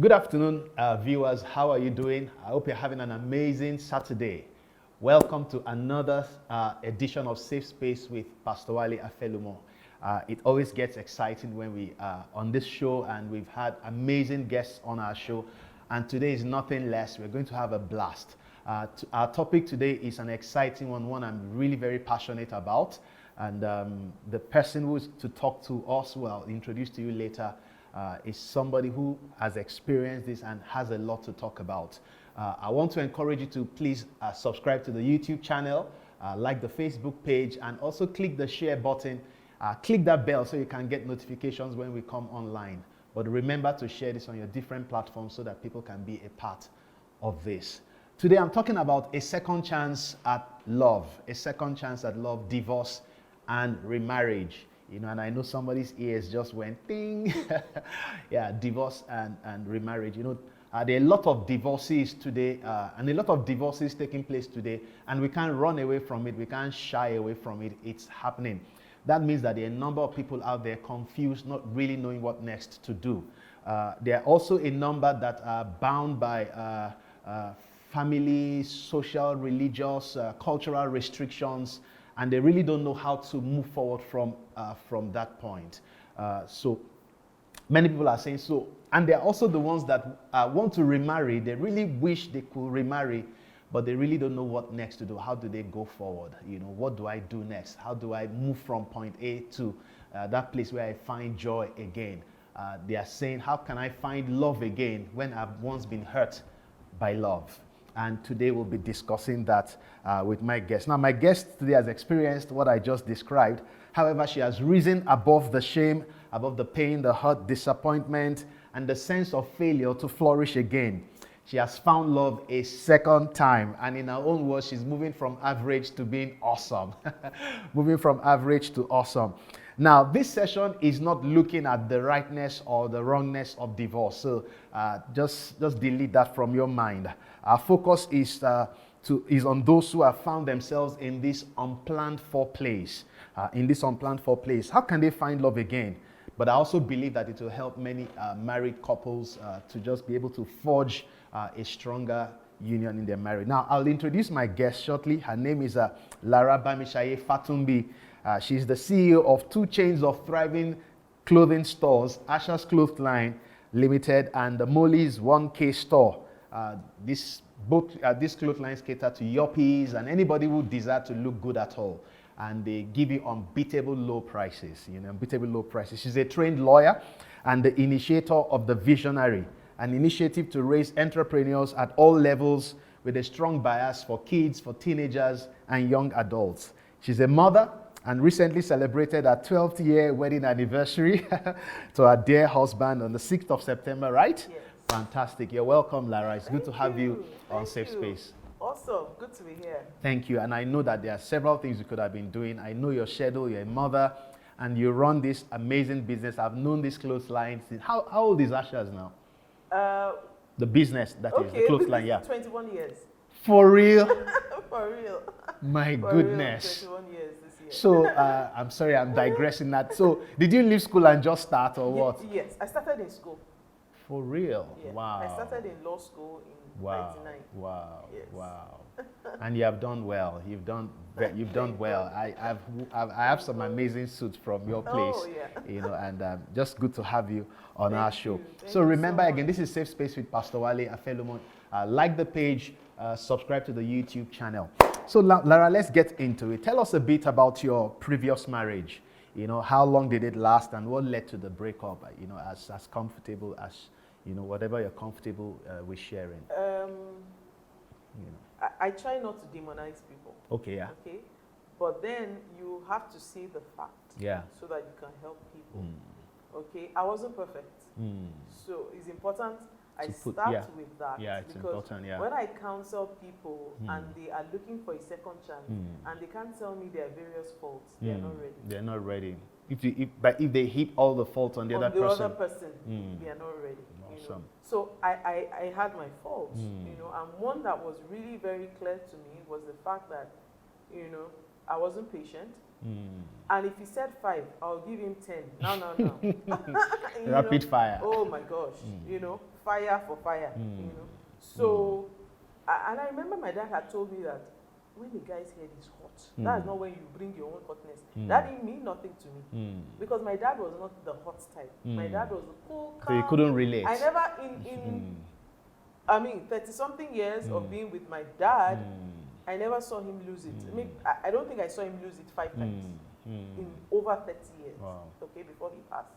Good afternoon, viewers. How are you doing? I hope you're having an amazing Saturday. Welcome to another edition of Safe Space with Pastor Wale Afelumo. It always gets exciting when we are on this show, and we've had amazing guests on our show. And today is nothing less. We're going to have a blast. Our topic today is an exciting one I'm really very passionate about. And the person who's to talk to us, who I'll introduce to you later, is somebody who has experienced this and has a lot to talk about. I want to encourage you to please subscribe to the YouTube channel, like the Facebook page, and also click the share button. Click that bell so you can get notifications when we come online. But remember to share this on your different platforms so that people can be a part of this. Today I'm talking about a second chance at love, divorce, and remarriage. You know, and I know somebody's ears just went ding. Yeah, divorce and remarriage. You know, there are a lot of divorces today, and a lot of divorces taking place today, and we can't run away from it. We can't shy away from it. It's happening. That means that there are a number of people out there confused, not really knowing what next to do. There are also a number that are bound by family, social, religious, cultural restrictions, and they really don't know how to move forward from that point. So many people are saying so. And there are also the ones that want to remarry. They really wish they could remarry, but they really don't know what next to do. How do they go forward? You know, what do I do next? How do I move from point A to that place where I find joy again? They are saying, how can I find love again when I've once been hurt by love? And today we'll be discussing that with my guest. Now, my guest today has experienced what I just described. However, she has risen above the shame, above the pain, the hurt, disappointment, and the sense of failure to flourish again. She has found love a second time. And in her own words, she's moving from average to being awesome. Moving from average to awesome. Now, this session is not looking at the rightness or the wrongness of divorce. So just delete that from your mind. Our focus is on those who have found themselves in this unplanned for place. How can they find love again? But I also believe that it will help many married couples to just be able to forge a stronger union in their marriage. Now, I'll introduce my guest shortly. Her name is Lara Bamishaye Fatumbi. She's the CEO of two chains of thriving clothing stores, Asha's Clothesline Limited and the Molly's 1K store. These clotheslines cater to yuppies and anybody who desires to look good at all. And they give you unbeatable low prices, She's a trained lawyer and the initiator of the Visionary, an initiative to raise entrepreneurs at all levels with a strong bias for kids, for teenagers, and young adults. She's a mother and recently celebrated her 12th year wedding anniversary to her dear husband on the 6th of September, right? Yes. Fantastic. You're welcome, Lara. It's good to have you on Safe Space. Awesome. Good to be here. Thank you. And I know that there are several things you could have been doing. I know your schedule, you're a mother, and you run this amazing business. I've known this clothesline since. How old is Asha's now? The business, that is, the clothesline, yeah. 21 years. For real? For real. My For goodness. Real, 21 years this year. So, I'm sorry, I'm digressing that. So, did you leave school and just start or what? Yes, I started in school. For real? Yeah. Wow. I started in law school in 99. Wow. Yes. Wow. And you have done well. You've done well. I have some amazing suits from your place. Oh, yeah. You know, and just good to have you on our show. Thank So you remember so again, this is Safe Space with Pastor Wale Afelumo. Like the page, subscribe to the YouTube channel. So Lara, let's get into it. Tell us a bit about your previous marriage. You know, how long did it last and what led to the breakup? You know, as comfortable as, you know, whatever you're comfortable with sharing. You know. I try not to demonize people. Okay, yeah. Okay? But then you have to see the fact. Yeah. So that you can help people. Okay? I wasn't perfect. So it's important I start with that. Yeah, it's because important, yeah. when I counsel people and they are looking for a second chance and they can't tell me their various faults, they're not ready. They're not ready. But if they hit all the faults on the other person, they are not ready. Awesome. You know? So I had my faults, you know, and one that was really very clear to me was the fact that, you know, I wasn't patient. And if he said 5, I'll give him 10. Now. Rapid fire. Oh my gosh. Fire for fire. So, and I remember my dad had told me that when the guy's head is hot, that's not when you bring your own hotness. That didn't mean nothing to me. Because my dad was not the hot type. My dad was the cool, calm. So you couldn't relate. I never, I mean, 30-something years of being with my dad, I never saw him lose it. I mean, I don't think I saw him lose it 5 times in over 30 years, okay, before he passed.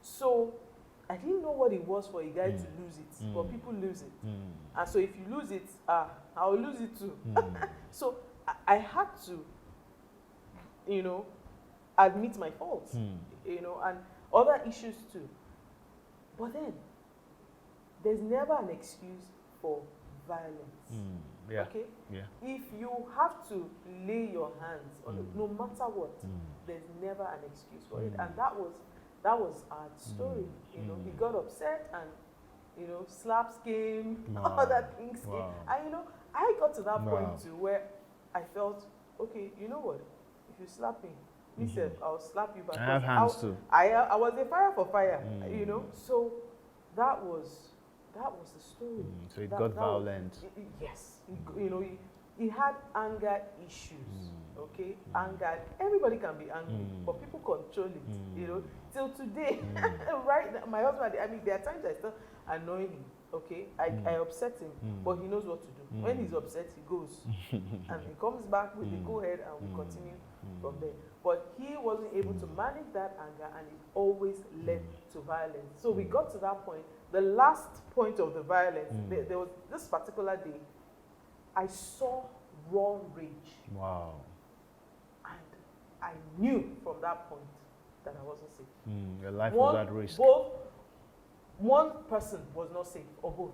So I didn't know what it was for a guy to lose it, but people lose it. And so if you lose it, I'll lose it too. So I had to, admit my faults, and other issues too. But then, there's never an excuse for violence. Okay? Yeah. If you have to lay your hands on it, no matter what, there's never an excuse for it. And that was our story. He got upset and slaps came, other things came. And I got to that point too where I felt, okay, you know what? If you slap me, I'll slap you back. I have hands too. I was a fire for fire, So that was the story. So it got violent. Yes. He had anger issues. Okay? Anger. Everybody can be angry, but people control it. Till today, right now, my husband, I mean, there are times I still annoy him. Okay? I upset him, but he knows what to do. When he's upset, he goes. And he comes back with the go ahead and we continue from there. But he wasn't able to manage that anger and it always led to violence. So we got to that point. The last point of the violence, there was this particular day, I saw raw rage. Wow. And I knew from that point that I wasn't safe. Your life was at risk. One person was not safe, or both.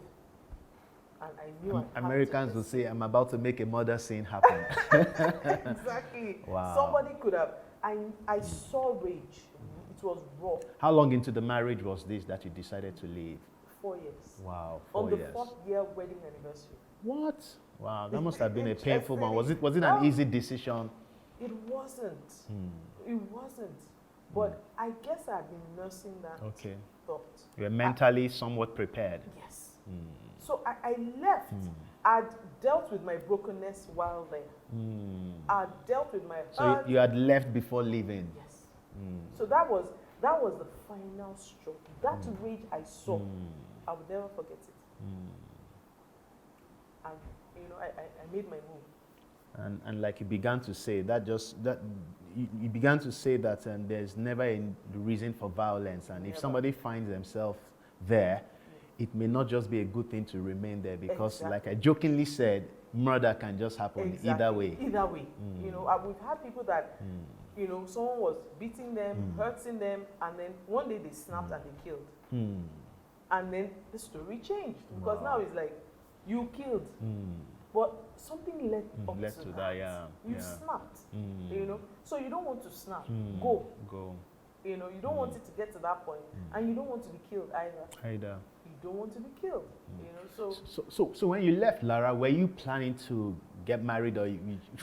And I knew Americans will say, I'm about to make a murder scene happen. Exactly. Wow. Somebody could have. I saw rage. It was raw. How long into the marriage was this that you decided to leave? 4 years. Wow, 4 years. On the 4th year wedding anniversary. What? Wow, that must have been a painful one. Was it an easy decision? It wasn't. It wasn't. But I guess I had been nursing that thought. You were mentally somewhat prepared. Yes. So I left. I'd dealt with my brokenness while there. I'd dealt with my So you had left before leaving? Yes. So that was the final stroke. That rage I saw, I would never forget it. And I made my move. And like you began to say, you began to say that there's never a reason for violence, and if somebody finds themselves there, it may not just be a good thing to remain there because, like I jokingly said, murder can just happen either way. Either way. We've had people that, someone was beating them, hurting them, and then one day they snapped and they killed. And then the story changed because now it's like, you killed. But something led up to that. You snapped. So you don't want to snap. Go. You don't want it to get to that point, and you don't want to be killed either. You don't want to be killed. So when you left Lara, were you planning to get married or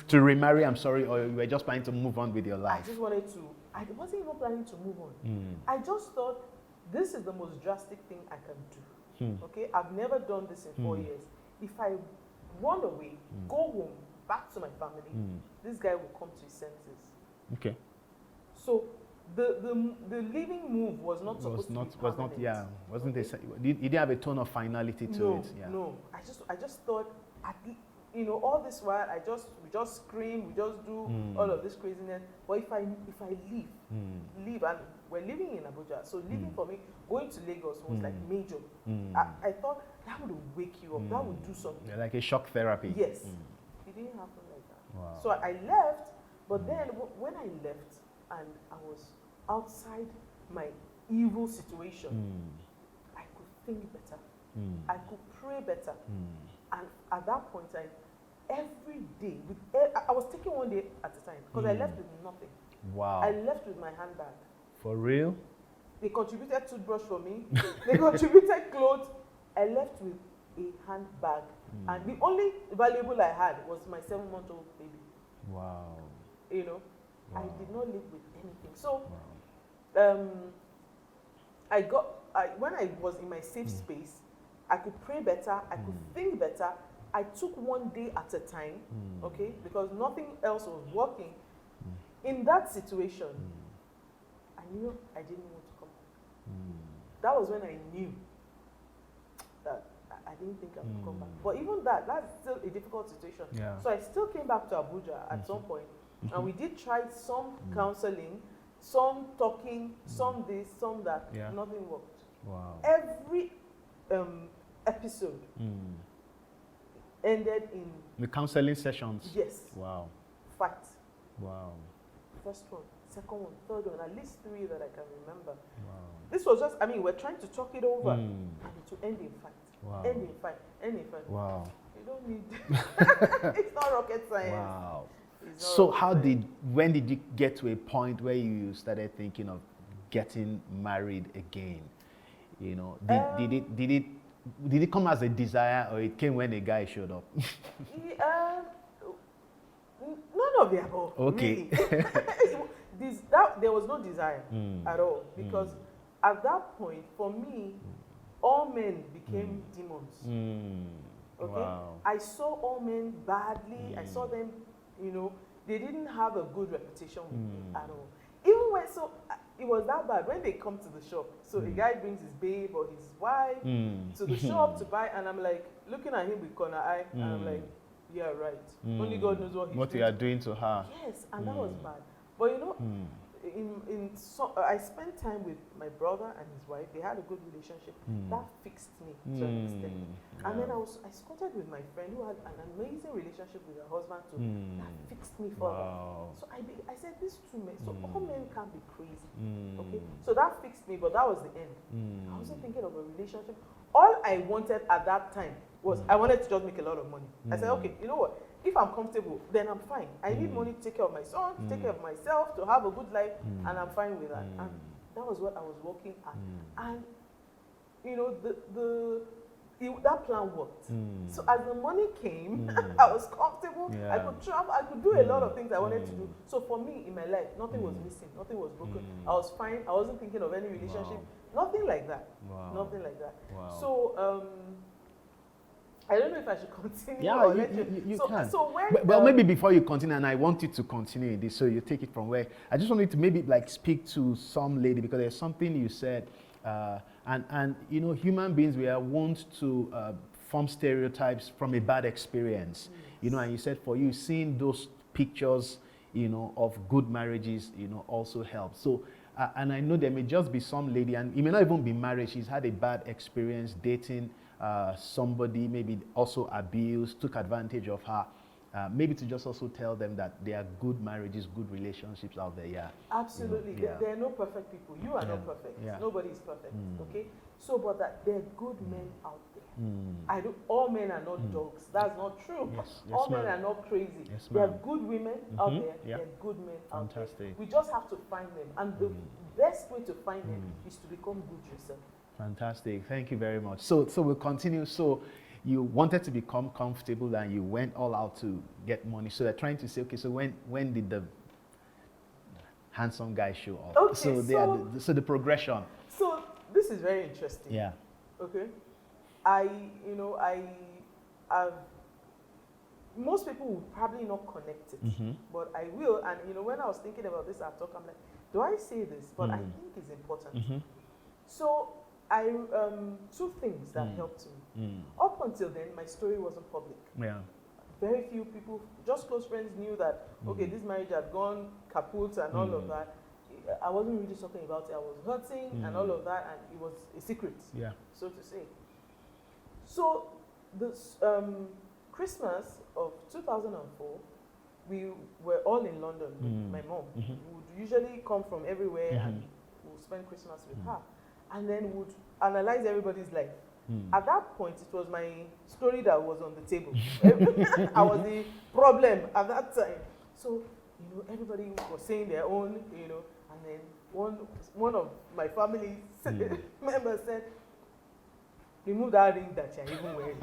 to remarry? I'm sorry, or you were just planning to move on with your life? I just wanted to. I wasn't even planning to move on. I just thought this is the most drastic thing I can do. Okay, I've never done this in 4 years. If I run away, go home, back to my family, this guy will come to his senses. Okay. So the leaving move was not supposed to be permanent. Wasn't it? You didn't have a tone of finality to it. No. I just thought, all this while we just scream, we just do all of this craziness. But if I leave, and we're living in Abuja, so leaving for me, going to Lagos was like major. I thought that would wake you up, that would do something. Yeah, like a shock therapy. Yes. It didn't happen like that. Wow. So I left, but then when I left and I was outside my evil situation, I could think better. I could pray better. And at that point, every day, I was taking one day at a time because I left with nothing. Wow. I left with my handbag. For real? They contributed toothbrush for me. They contributed clothes. I left with a handbag. And the only valuable I had was my 7-month-old baby. Wow. I did not live with anything. So, Wow. when I was in my safe space, I could pray better, I could think better. I took one day at a time, okay, because nothing else was working. In that situation, I knew I didn't want to come back. That was when I knew that I didn't think I would come back. But even that's still a difficult situation. Yeah. So I still came back to Abuja at some point, and we did try some counseling, some talking, some this, some that. Yeah. Nothing worked. Wow. Every episode ended in The counseling sessions. yes, Wow. fight. Wow. First one, second one, third one, at least 3 that I can remember. Wow. This was just, we're trying to talk it over, and it will end in fight. Wow. End in fight, end in fight. Wow. You don't need, it's not rocket science. Wow. It's not So rocket when did you get to a point where you started thinking of getting married again? You know, did it come as a desire, or it came when a guy showed up? None of the above. Okay. Really. There was no desire at all, because at that point, for me, all men became demons. Okay, Wow. I saw all men badly. I saw them, they didn't have a good reputation with me at all. Even when it was that bad when they come to the shop. So the guy brings his babe or his wife to the shop to buy, and I'm like looking at him with corner eye, and I'm like, yeah, right. Only God knows what you are doing to her. Yes, and that was bad. But I spent time with my brother and his wife. They had a good relationship. That fixed me to an extent. And then I squatted with my friend who had an amazing relationship with her husband too. That fixed me further. Wow. So I said, these 2 men, so all men can't be crazy. Okay, so that fixed me, but that was the end. I wasn't thinking of a relationship. All I wanted at that time was I wanted to just make a lot of money. I said, okay, you know what? If I'm comfortable, then I'm fine. I need money to take care of my son, to take care of myself, to have a good life, and I'm fine with that. And that was what I was working at. And that plan worked. So as the money came, I was comfortable. Yeah. I could travel. I could do a lot of things I wanted to do. So for me, in my life, nothing was missing. Nothing was broken. I was fine. I wasn't thinking of any relationship. Nothing like that. Wow. Nothing like that. Wow. So I don't know if I should continue. Yeah, or you so, can. So when, maybe before you continue, and I want you to continue this, so you take it from where. I just wanted to maybe speak to some lady, because there's something you said, and human beings, we are wont to form stereotypes from a bad experience. Yes. And you said for you, seeing those pictures, of good marriages, also helps. So. And I know there may just be some lady, and it may not even be married. She's had a bad experience dating somebody, maybe also abused, took advantage of her. Maybe to just also tell them that there are good marriages, good relationships out there. Yeah. Absolutely. There are no perfect people. You are not perfect. Yeah. Nobody is perfect. Okay. So, but that there are good men out there. All men are not dogs. That's not true. Yes, all men ma'am. are not crazy. Yes, there are ma'am. good women out there. Yeah. There are good men out there. Fantastic. We just have to find them. And the best way to find them is to become good yourself. Fantastic. Thank you very much. So we'll continue. So you wanted to become comfortable, and you went all out to get money. So they're trying to say, okay, so when did the handsome guy show up? Okay, so the progression. So this is very interesting. Yeah. Okay. Most people will probably not connect it, but I will. And when I was thinking about this, I'm like, do I say this? But I think it's important. So I 2 things that helped me. Up until then, my story wasn't public. Yeah. Very few people, just close friends, knew that okay, this marriage had gone kaput and all of that. I wasn't really talking about it. I was hurting and all of that, and it was a secret, so to say. So this Christmas of 2004, we were all in London with my mom. We would usually come from everywhere and we'll spend Christmas with her, and then would analyze everybody's life. At that point, it was my story that was on the table. I was the problem at that time. So everybody was saying their own, and then one of my family members said, remove that ring that you're even wearing.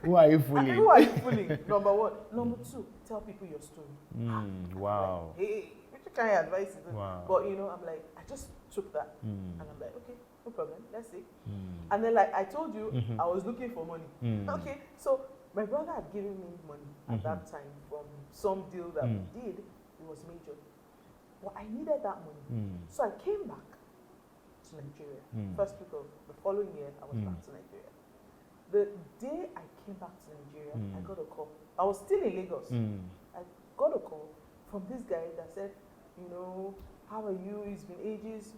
Who are you fooling? Who are you fooling? Number one. Number two, tell people your story. Wow. Like, hey, which kind of advice is it? Wow. But I'm like, I just took that, and I'm like, okay, no problem, let's see. Mm. And then, like I told you, I was looking for money. Mm. Okay, so my brother had given me money at that time from some deal that we did. It was major, but I needed that money, so I came back to Nigeria. First week of the following year, I was back to Nigeria. The day I came back to Nigeria, I got a call. I was still in Lagos. I got a call from this guy that said, how are you? It's been ages,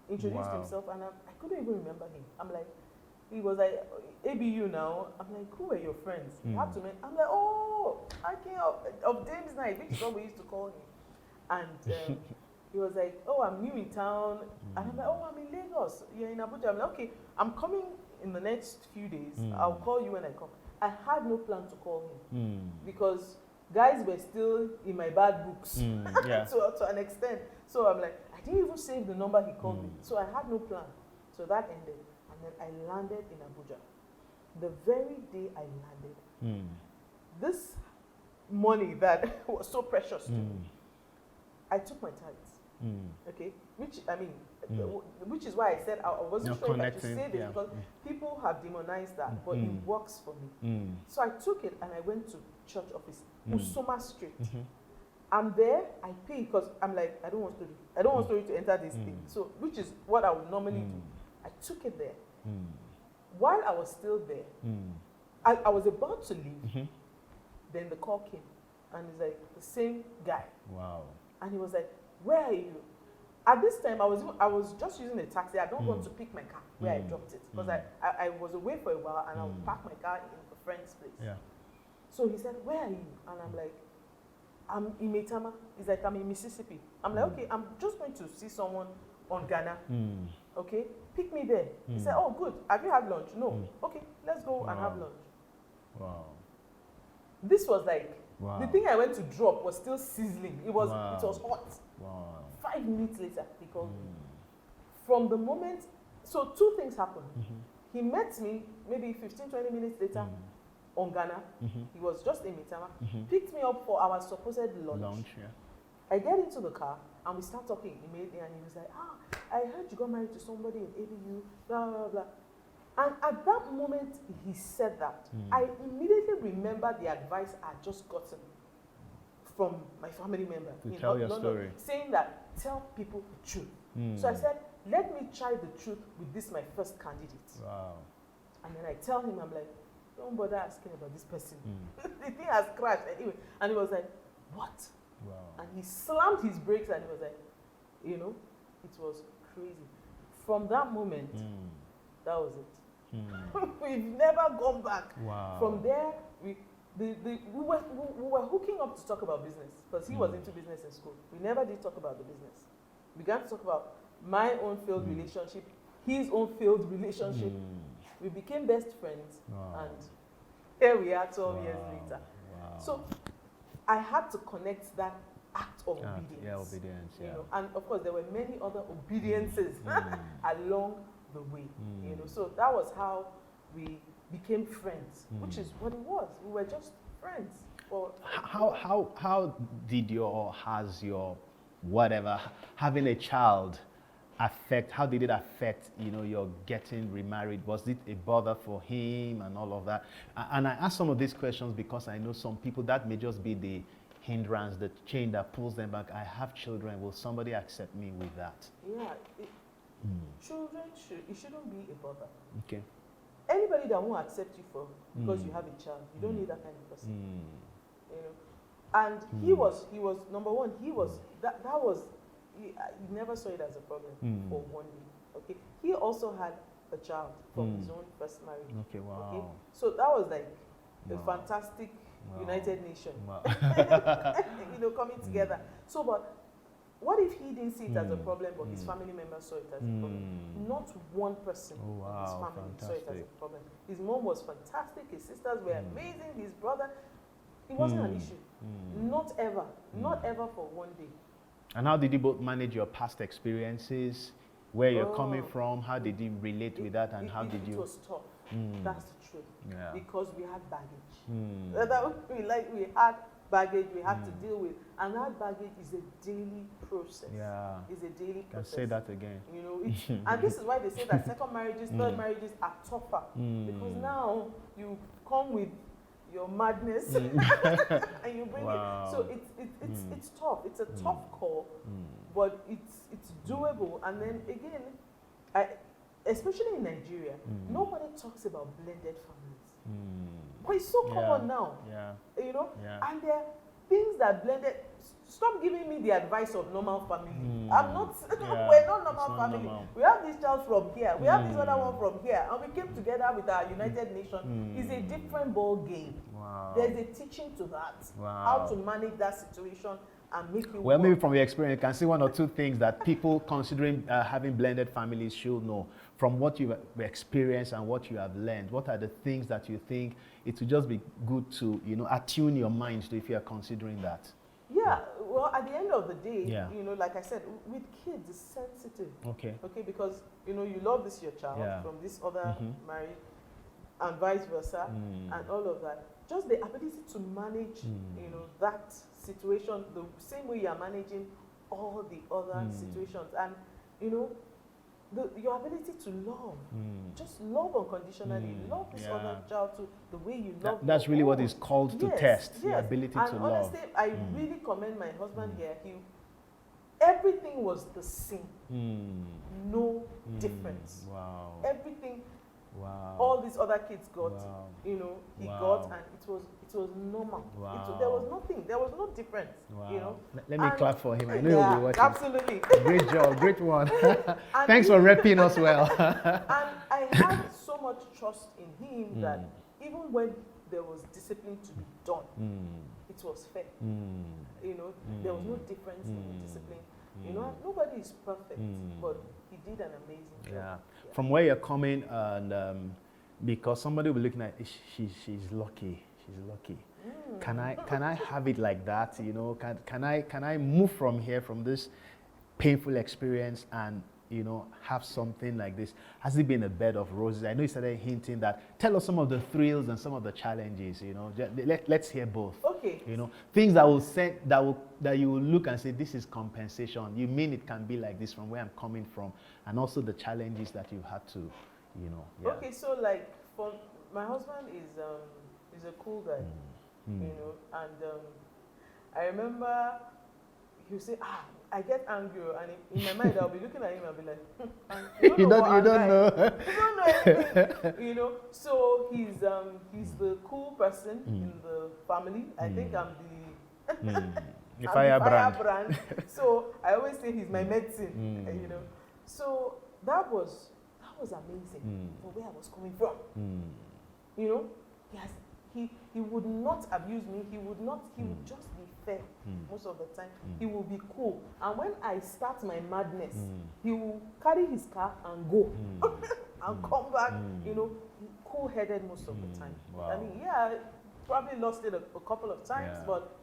introduced himself, and I couldn't even remember him. I'm like, he was like, ABU now. I'm like, who are your friends? You have to meet. I'm like, oh, I came of Dame's Night, which is what we used to call him. And he was like, oh, I'm new in town. And I'm like, oh, I'm in Lagos. You're in Abuja. I'm like, okay, I'm coming in the next few days. I'll call you when I come. I had no plan to call him because guys were still in my bad books to an extent. So I'm like, I didn't even save the number he called me. So I had no plan. So that ended. And then I landed in Abuja. The very day I landed, this money that was so precious to me, I took my tithes. Okay? Which is why I said I wasn't sure if I should say this because people have demonized that, but it works for me. So I took it and I went to church office, Usoma Street. I'm there, I pay because I'm like, I don't want story to enter this thing. So, which is what I would normally do. I took it there. While I was still there, I was about to leave. Then the call came, and it's like the same guy. Wow. And he was like, "Where are you?" At this time, I was just using a taxi. I don't want to pick my car where I dropped it because I was away for a while, and I would park my car in a friend's place. Yeah. So he said, "Where are you?" And I'm like, "I'm in Maitama." He's like, "I'm in Mississippi." I'm like, "Okay, I'm just going to see someone on Ghana. Okay, pick me there." He said, "Oh, good. Have you had lunch?" "No." "Okay, let's go and have lunch." Wow. This was like the thing I went to drop was still sizzling. It was hot. Wow. 5 minutes later, he called me. From the moment, so 2 things happened. He met me maybe 15, 20 minutes later on Ghana. He was just in Mitama. Picked me up for our supposed lunch. I get into the car and we start talking immediately, and he was like, I heard you got married to somebody in ABU, blah, blah, blah. And at that moment he said that, I immediately remember the advice I had just gotten from my family member to tell your story, saying that tell people the truth. So I said, let me try the truth with this my first candidate. Wow. And then I tell him, I'm like, don't bother asking about this person. The thing has crashed anyway. And he was like, what? Wow. And he slammed his brakes and he was like, it was crazy. From that moment, that was it. We've never gone back. Wow. From there, we were hooking up to talk about business because he was into business in school. We never did talk about the business. We began to talk about my own failed relationship, his own failed relationship. We became best friends, and here we are 12 years later. Wow. So I had to connect that act of obedience. Yeah, obedience. Yeah. And of course, there were many other obediences along the way. So that was how we became friends, which is what it was. We were just friends. How did has your whatever having a child how did it affect your getting remarried? Was it a bother for him and all of that? And I ask some of these questions because I know some people that may just be the hindrance, the chain that pulls them back. I have children, will somebody accept me with that? Yeah, children shouldn't be a bother. Okay. Anybody that won't accept you because you have a child, you don't need that kind of person. And he was number one. He was that was. He never saw it as a problem for 1 day. Okay. He also had a child from his own first marriage. Okay. Wow. Okay? So that was like a fantastic United Nation. Wow. Coming together. So, but what if he didn't see it as a problem, but his family members saw it as a problem? Not one person in his family saw it as a problem. His mom was fantastic. His sisters were amazing. His brother, it wasn't an issue. Not ever. Not ever for 1 day. And how did you both manage your past experiences? where you're coming from. How did you relate with that, and how did It you? was tough. That's the truth. Yeah. Because we had baggage. We had baggage we had to deal with, and that baggage is a daily process. Yeah. It's a daily process. Can say that again. You know, and this is why they say that second marriages, third marriages are tougher, because now you come with your madness and you bring it. So it's tough. It's a tough call, but it's doable. And then again, especially in Nigeria, nobody talks about blended families. But it's so common now. Yeah. You know, Yeah. and there are things that blended. Stop giving me the advice of normal family. I'm not. We're not normal family. Normal. We have this child from here. We have this other one from here, and we came together with our United Nations. It's a different ball game. Wow. There's a teaching to that. Wow. How to manage that situation and make it Well, work. maybe from your experience, you can see one or two things that people considering having blended families should know. From what you've experienced and what you have learned, what are the things that you think it would just be good to, attune your mind to if you are considering that? Yeah, well, at the end of the day, Yeah. like I said, with kids, it's sensitive. Okay. Okay, because, you love this your child from this other marriage, and vice versa, and all of that. Just the ability to manage, that situation the same way you are managing all the other situations, and your ability to love, just love unconditionally, love this other child to the way you love. That's really what is called to test, the ability and to honestly, love. I really commend my husband here. Everything was the same, no difference. Wow. Everything. Wow. All these other kids got, Wow. he Wow. got, and it was normal. Wow. There was nothing. There was no difference. Wow. Let me clap for him. I know yeah, you'll be watching. Absolutely. Great job. Great one. Thanks for repping us well. And I had so much trust in him that even when there was discipline to be done, it was fair. There was no difference in the discipline. Nobody is perfect, but he did an amazing job. Yeah. From where you're coming, and because somebody will be looking at, she's lucky. She's lucky. Can I have it like that? Can I move from here, from this painful experience, and have something like this? Has it been a bed of roses? I know you started hinting that. Tell us some of the thrills and some of the challenges. Let's hear both. Okay. Things that you will look and say, this is compensation. You mean it can be like this from where I'm coming from, and also the challenges that you had to, Yeah. Okay, so for my husband is a cool guy, and I remember he would say, I get angry, and in my mind I'll be looking at him and be like, you don't know. You don't know anything, So he's the cool person in the family. I think I'm the fire brand. So I always say he's my medicine, So that was amazing for where I was coming from. He would not abuse me. He would just be fair most of the time. He will be cool. And when I start my madness, he will carry his car and go and come back, cool-headed most of the time. Wow. I mean, probably lost it a couple of times, but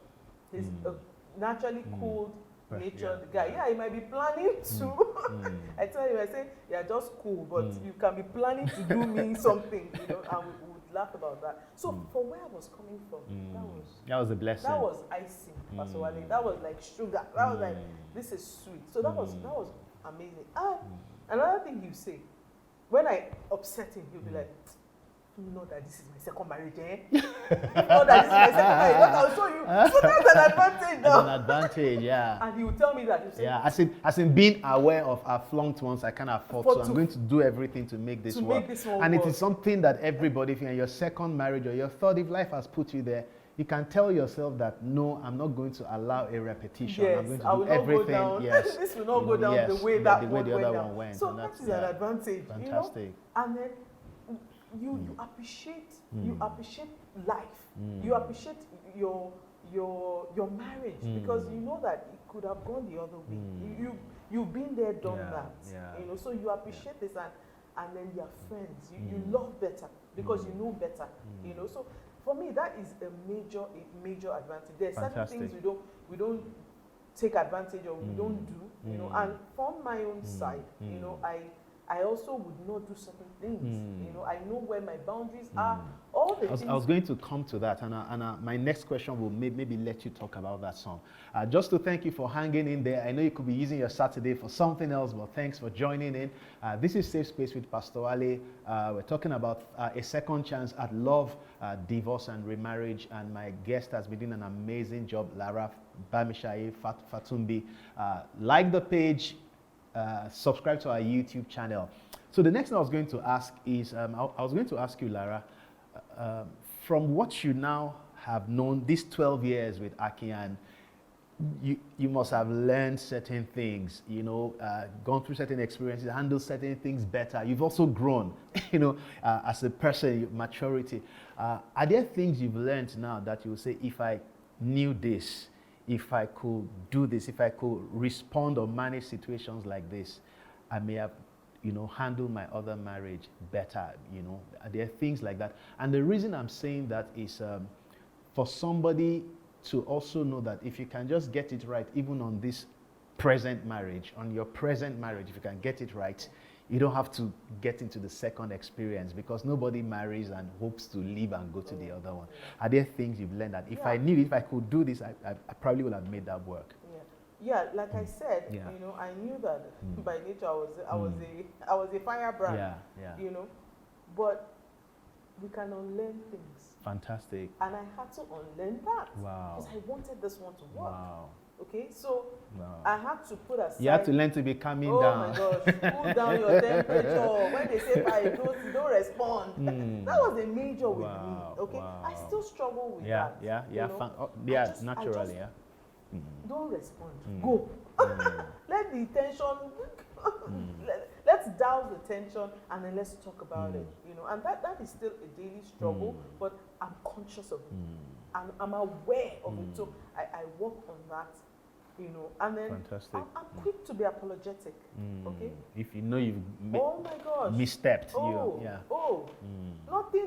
he's a naturally cool natured guy. Yeah, he might be planning to. I tell you, I say, you're just cool, but you can be planning to do me something, and we would laugh about that. So for where I was coming from, that was a blessing. That was icing, Pastor Wale. That was like sugar. That was like, this is sweet. So that was amazing. Another thing you say, when I upset him, he'll be like, you know that this is my second marriage, eh? You know that this is my second marriage. What I'll show you. So that's an advantage now. An advantage, yeah. And he will tell me that. Say, yeah, as in being aware of our flunked ones, I can't afford, so I'm going to do everything to make this work. And it is something that everybody, if you're in your second marriage or your third, if life has put you there, you can tell yourself that, no, I'm not going to allow a repetition. Yes, I'm going to I will do not everything. Go down. Yes. This will not go down the way that the other one went. So that is an advantage. Fantastic. And then you appreciate life. You appreciate your marriage because you know that it could have gone the other way. You've been there, done that. Yeah. So you appreciate this, and then your friends. You love better because you know better. So for me that is a major advantage. There's certain things we don't take advantage or we don't do, you know. And from my own side, you know, I also would not do certain things. You know, I know where my boundaries are. All the things. I was going to come to that, and my next question will maybe let you talk about that song. Just to thank you for hanging in there. I know you could be using your Saturday for something else, but thanks for joining in. This is Safe Space with Pastor Wale. We're talking about a second chance at love, divorce, and remarriage. And my guest has been doing an amazing job, Lara Bamishaye Fatumbi. Like the page. Subscribe to our YouTube channel. So the next thing I was going to ask is, I was going to ask you, Lara, from what you now have known these 12 years with Akian, you must have learned certain things, you know, gone through certain experiences, handled certain things better. You've also grown, you know, as a person, maturity. Are there things you've learned now that you will say, if I knew this, if I could do this, if I could respond or manage situations like this, I may have, you know, handled my other marriage better, you know. There are things like that. And the reason I'm saying that is for somebody to also know that if you can just get it right, even on this present marriage, on your present marriage, if you can get it right, you don't have to get into the second experience, because nobody marries and hopes to leave and go to the other one. Are there things you've learned that if I knew it, if I could do this, I probably would have made that work? Yeah, like I said, you know, I knew that by nature I was a firebrand. You know, but we can unlearn things. Fantastic. And I had to unlearn that. Wow. Because I wanted this one to work. Wow. Okay, so I had to put aside. You have to learn to be calming down. Oh my gosh, cool down your temperature. When they say fire, you don't respond. That was a major with me. Okay, I still struggle with that. Naturally. Don't respond. Go. Let the tension. Let's douse the tension and then let's talk about it. You know, and that is still a daily struggle, but I'm conscious of it. And I'm aware of it. So I work on that. You know, and then I'm quick to be apologetic. Okay. If you know you've oh my gosh, misstepped,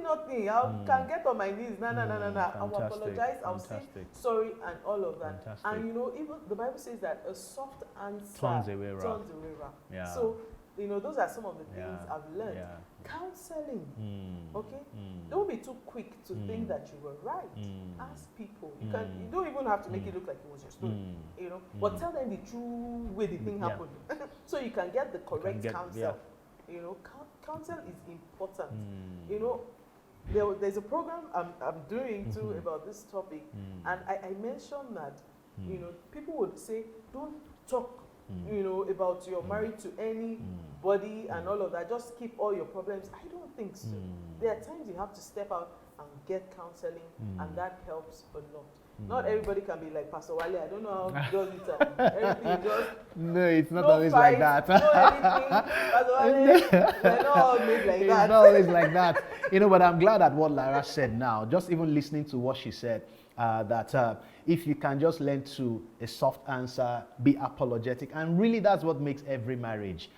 nothing. I can get on my knees. No. I'll apologize. I'll say sorry and all of that. Fantastic. And you know, even the Bible says that a soft answer turns away wrath. Yeah. So you know, those are some of the things I've learned. Counseling, okay? Don't be too quick to think that you were right. Ask people. You don't even have to make it look like it was your story, you know. But tell them the true way the thing happened, so you can get the correct counsel. You know, counsel is important. You know, there's a program I'm doing too about this topic, and I mentioned that you know, people would say don't talk. You know, about you're married to anybody and all of that. Just keep all your problems. I don't think so. There are times you have to step out and get counseling, and that helps a lot. Not everybody can be like Pastor Wale. I don't know how he does it. Everything just no, it's not no always fight, like that. No anything. Pastor Wale, we're not all made like it's that. It's not always like that. You know, but I'm glad at what Lara said now. Just even listening to what she said. That if you can just learn to a soft answer, be apologetic, and really that's what makes every marriage.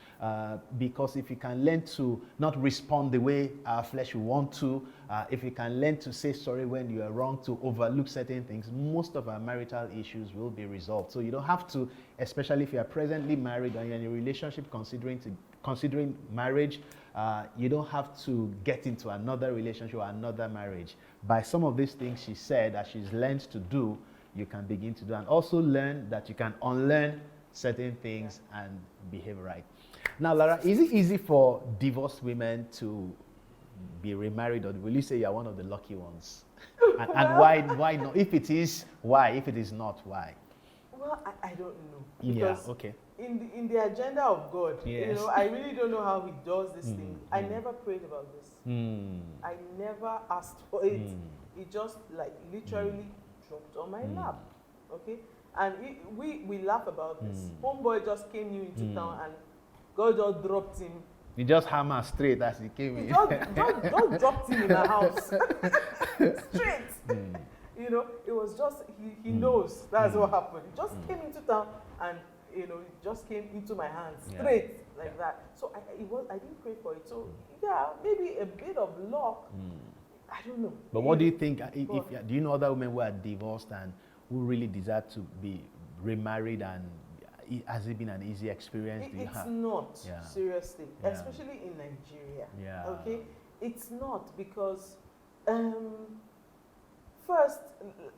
Because if you can learn to not respond the way our flesh will want to, if you can learn to say sorry when you are wrong, to overlook certain things, most of our marital issues will be resolved. So you don't have to, especially if you are presently married and you're in a relationship considering marriage, you don't have to get into another relationship or another marriage. By some of these things she said that she's learned to do, you can begin to do, and also learn that you can unlearn certain things and behave right. Now, Lara, is it easy for divorced women to be remarried, or will you say you're one of the lucky ones? And why not? If it is, why? If it is not, why? Well, I don't know. Because okay. In the agenda of God, you know, I really don't know how He does this thing. I never prayed about this. I never asked for it. It just like literally dropped on my lap. Okay, and we laugh about this. Homeboy just came new into town, and God just dropped him. He just hammered straight as he came in. Just dropped him in the house straight. You know, it was just he knows that's what happened. He just came into town, and you know, it just came into my hands straight like that. So I didn't pray for it. So yeah, maybe a bit of luck. I don't know. But what do you think? Do you know other women who are divorced and who really desire to be remarried, and has it been an easy experience? It's not, Yeah. seriously, Yeah. especially in Nigeria. Yeah. Okay, it's not because first,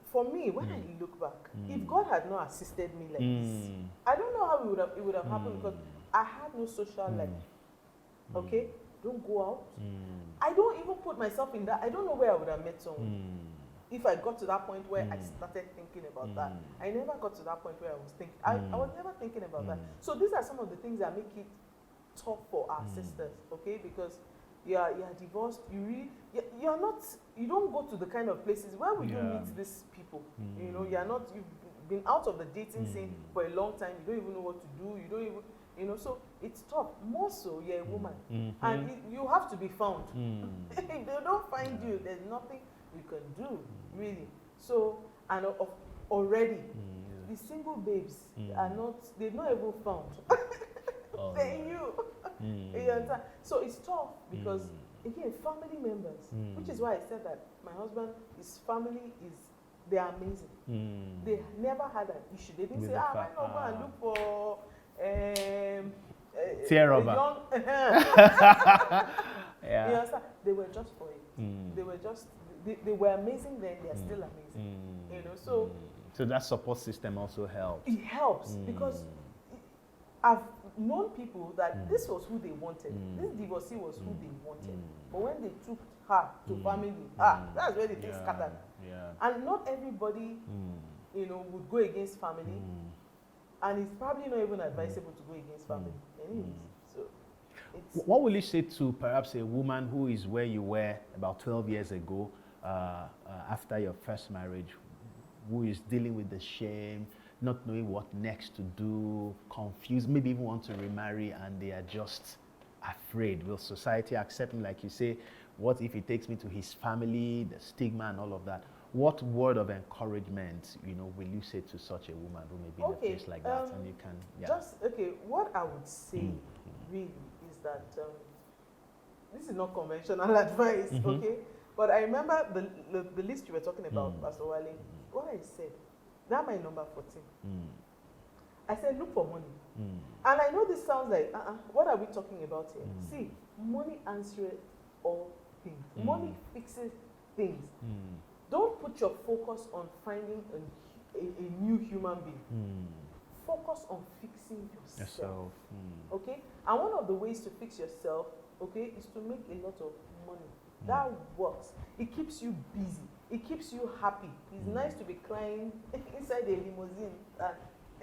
for me, when I look back, if God had not assisted me like this, I don't know how it would have happened, because I had no social life. Okay, don't go out. I don't even put myself in that. I don't know where I would have met someone. If I got to that point where I started thinking about that, I never got to that point where I was thinking. I was never thinking about that. So these are some of the things that make it tough for our sisters, okay? Because you're divorced. You're not. You don't go to the kind of places where we do meet these people. You know, you're not. You've been out of the dating scene for a long time. You don't even know what to do. You don't even. You know, so it's tough. More so, you're a woman, and you have to be found. If they don't find you, there's nothing you can do, really. So, and already, the single babes are not, they've not even found. They're you. You understand? So it's tough because, again, family members, which is why I said that my husband, his family they're amazing. They never had an issue. They didn't say, why not go and look for tear rubber. You understand? They were just for it. They were just, they were amazing then, they're still amazing. You know, so that support system also helps. It helps because I've known people that this was who they wanted. This divorcee was who they wanted. But when they took her to family, that's where the things scattered. And not everybody, you know, would go against family. And it's probably not even advisable to go against family. Anyways, so it's... What will you say to perhaps a woman who is where you were about 12 years ago, after your first marriage, who is dealing with the shame, not knowing what next to do, confused, maybe even want to remarry, and they are just afraid? Will society accept me? Like you say, what if he takes me to his family, the stigma and all of that? What word of encouragement, you know, will you say to such a woman who may be in a place like that? And you can, what I would say really is that this is not conventional advice, okay? But I remember the list you were talking about, Pastor Wale. What I said, that my number 14. I said, look for money. And I know this sounds like, what are we talking about here? See, money answers all things. Money fixes things. Don't put your focus on finding a new human being. Focus on fixing yourself. Okay? And one of the ways to fix yourself, okay, is to make a lot of money. That works. It keeps you busy. It keeps you happy. It's nice to be crying inside a limousine and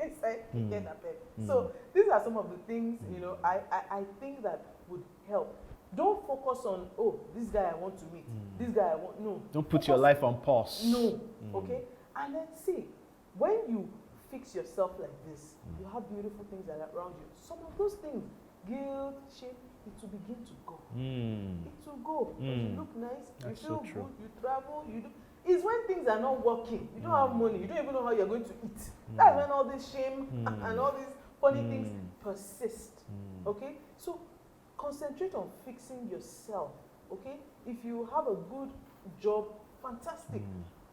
inside a canapé. So these are some of the things, you know, I think that would help. Don't focus on, this guy I want to meet. This guy I want, no. Don't put your life on pause. No, okay? And then see, when you fix yourself like this, you have beautiful things that are around you. Some of those things, guilt, shame, it will begin to go. It will go. You look nice, That's you feel so true. good, you travel, you do. It's when things are not working, you don't have money, you don't even know how you're going to eat. That's when all this shame and all these funny things persist. Okay? So concentrate on fixing yourself. Okay? If you have a good job, fantastic.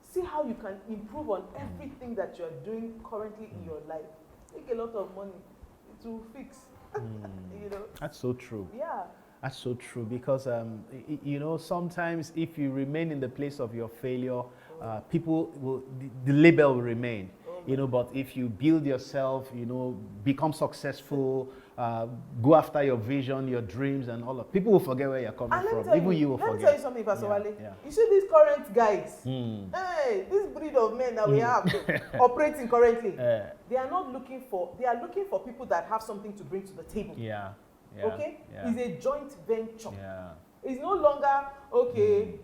See how you can improve on everything that you're doing currently in your life. Make a lot of money. It will fix. You know? That's so true. Yeah. That's so true, because you know, sometimes if you remain in the place of your failure, people will, the label will remain. You know, but if you build yourself, you know, become successful, go after your vision, your dreams, and all of, people will forget where you're coming from. Even you will forget. Let me tell you something, Pastor Wale. You see these current guys, hey, this breed of men that we have operating currently, they are not looking for, they are looking for people that have something to bring to the table. Okay? It's a joint venture. It's no longer, okay,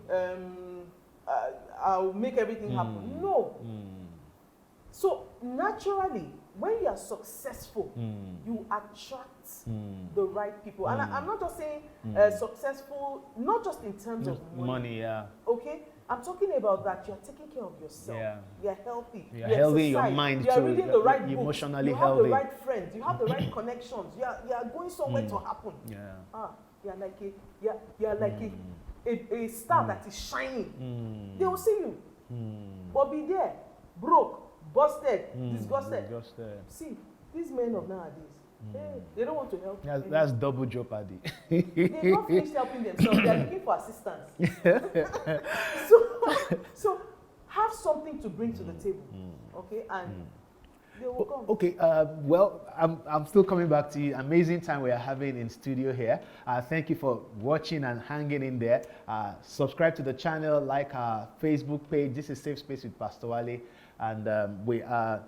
I'll make everything happen. No. So naturally, when you are successful, you attract the right people. And I'm not just saying successful, not just in terms of money. Okay? I'm talking about that you're taking care of yourself. You're healthy. You're healthy in your mind too. You're reading the right books. Emotionally you have healthy. the right friends. You have the right connections. You're going somewhere to happen. You're like a star that is shining. They will see you. But be there, broke, busted, disgusted. Disgusted. See, these men of nowadays, hey, they don't want to help. That's double jeopardy. They've not finished helping themselves. They're looking for assistance. so have something to bring to the table, okay? And they will come. Okay, well, I'm still coming back to you. Amazing time we are having in studio here. Thank you for watching and hanging in there. Subscribe to the channel, like our Facebook page. This is Safe Space with Pastor Wale. And we are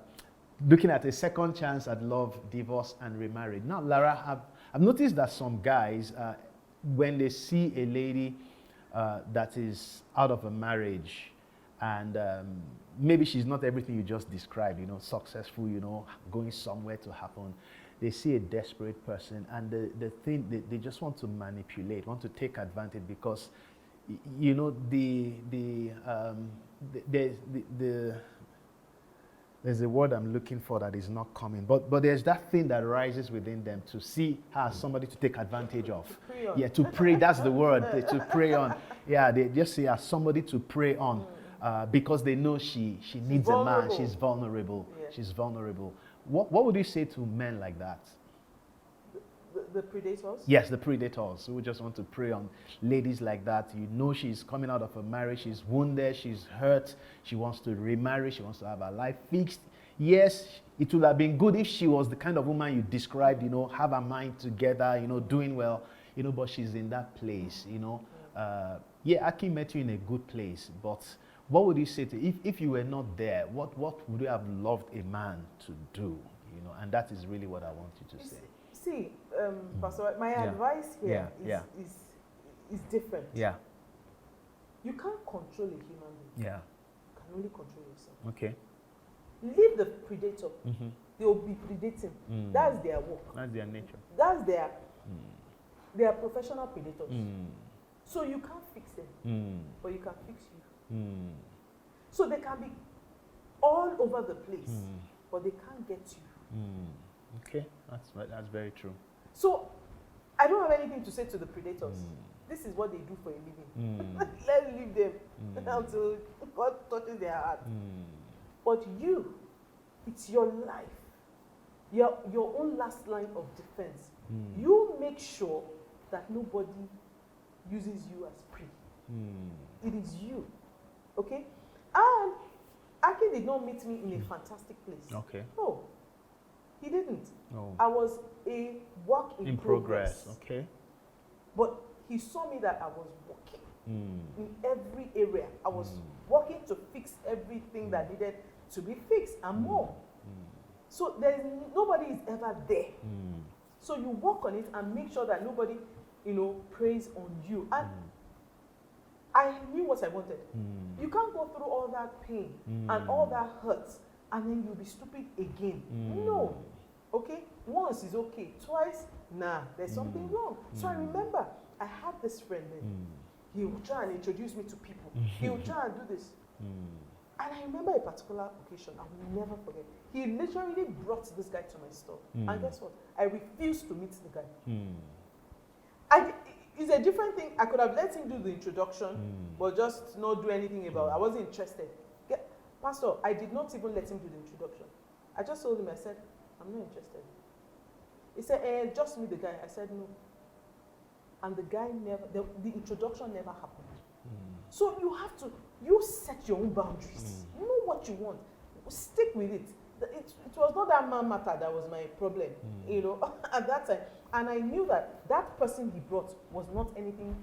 looking at a second chance at love, divorce, and remarriage. Now, Lara, I've noticed that some guys, when they see a lady that is out of a marriage, and maybe she's not everything you just described, you know, successful, you know, going somewhere to happen. They see a desperate person, and the thing, they just want to manipulate, want to take advantage, because, you know, there's a word I'm looking for that is not coming, but there's that thing that rises within them to see her as somebody to take advantage of. Yeah, to prey, that's the word, to prey on. Yeah, they just see her as somebody to prey on. Because they know she needs a man. She's vulnerable. Yeah. She's vulnerable. What would you say to men like that? The predators? Yes, the predators who just want to prey on ladies like that. You know she's coming out of a marriage. She's wounded. She's hurt. She wants to remarry. She wants to have her life fixed. Yes, it would have been good if she was the kind of woman you described, you know, have her mind together, you know, doing well, you know, but she's in that place, you know. Yeah, Aki met you in a good place, but what would you say to, if you were not there, what would you have loved a man to do? You know, and that is really what I want you to say. See, Pastor, my advice here is different. Yeah. You can't control a human being. Yeah. You can only control yourself. Okay. Leave the predator. They will be predating. That's their work. That's their nature. That's they are professional predators. So you can't fix them, but you can fix you. So they can be all over the place, but they can't get you. Okay, that's very true. So I don't have anything to say to the predators. This is what they do for a living. Let's leave them until God touches their heart. But you, it's your life, your own last line of defense. You make sure that nobody uses you as prey. It is you. Okay? And Aki did not meet me in a fantastic place. Okay. No, he didn't. No. I was a work in progress. Okay. But he saw me that I was working in every area. I was working to fix everything that needed to be fixed and more. So nobody is ever there. So you work on it and make sure that nobody, you know, preys on you. And I knew what I wanted. You can't go through all that pain and all that hurt and then you'll be stupid again. No. Okay? Once is okay. Twice, nah, there's something wrong. So I remember I had this friend then. He would try and introduce me to people. He would try and do this. And I remember a particular occasion, I will never forget. He literally brought this guy to my store. And guess what? I refused to meet the guy. It's a different thing. I could have let him do the introduction, but just not do anything about it. I wasn't interested. Pastor, I did not even let him do the introduction. I just told him, I said, I'm not interested. He said, just meet the guy. I said, no. And the guy never, the introduction never happened. So you set your own boundaries. You know what you want. Stick with it. It was not that man matter that was my problem, you know, at that time. And I knew that that person he brought was not anything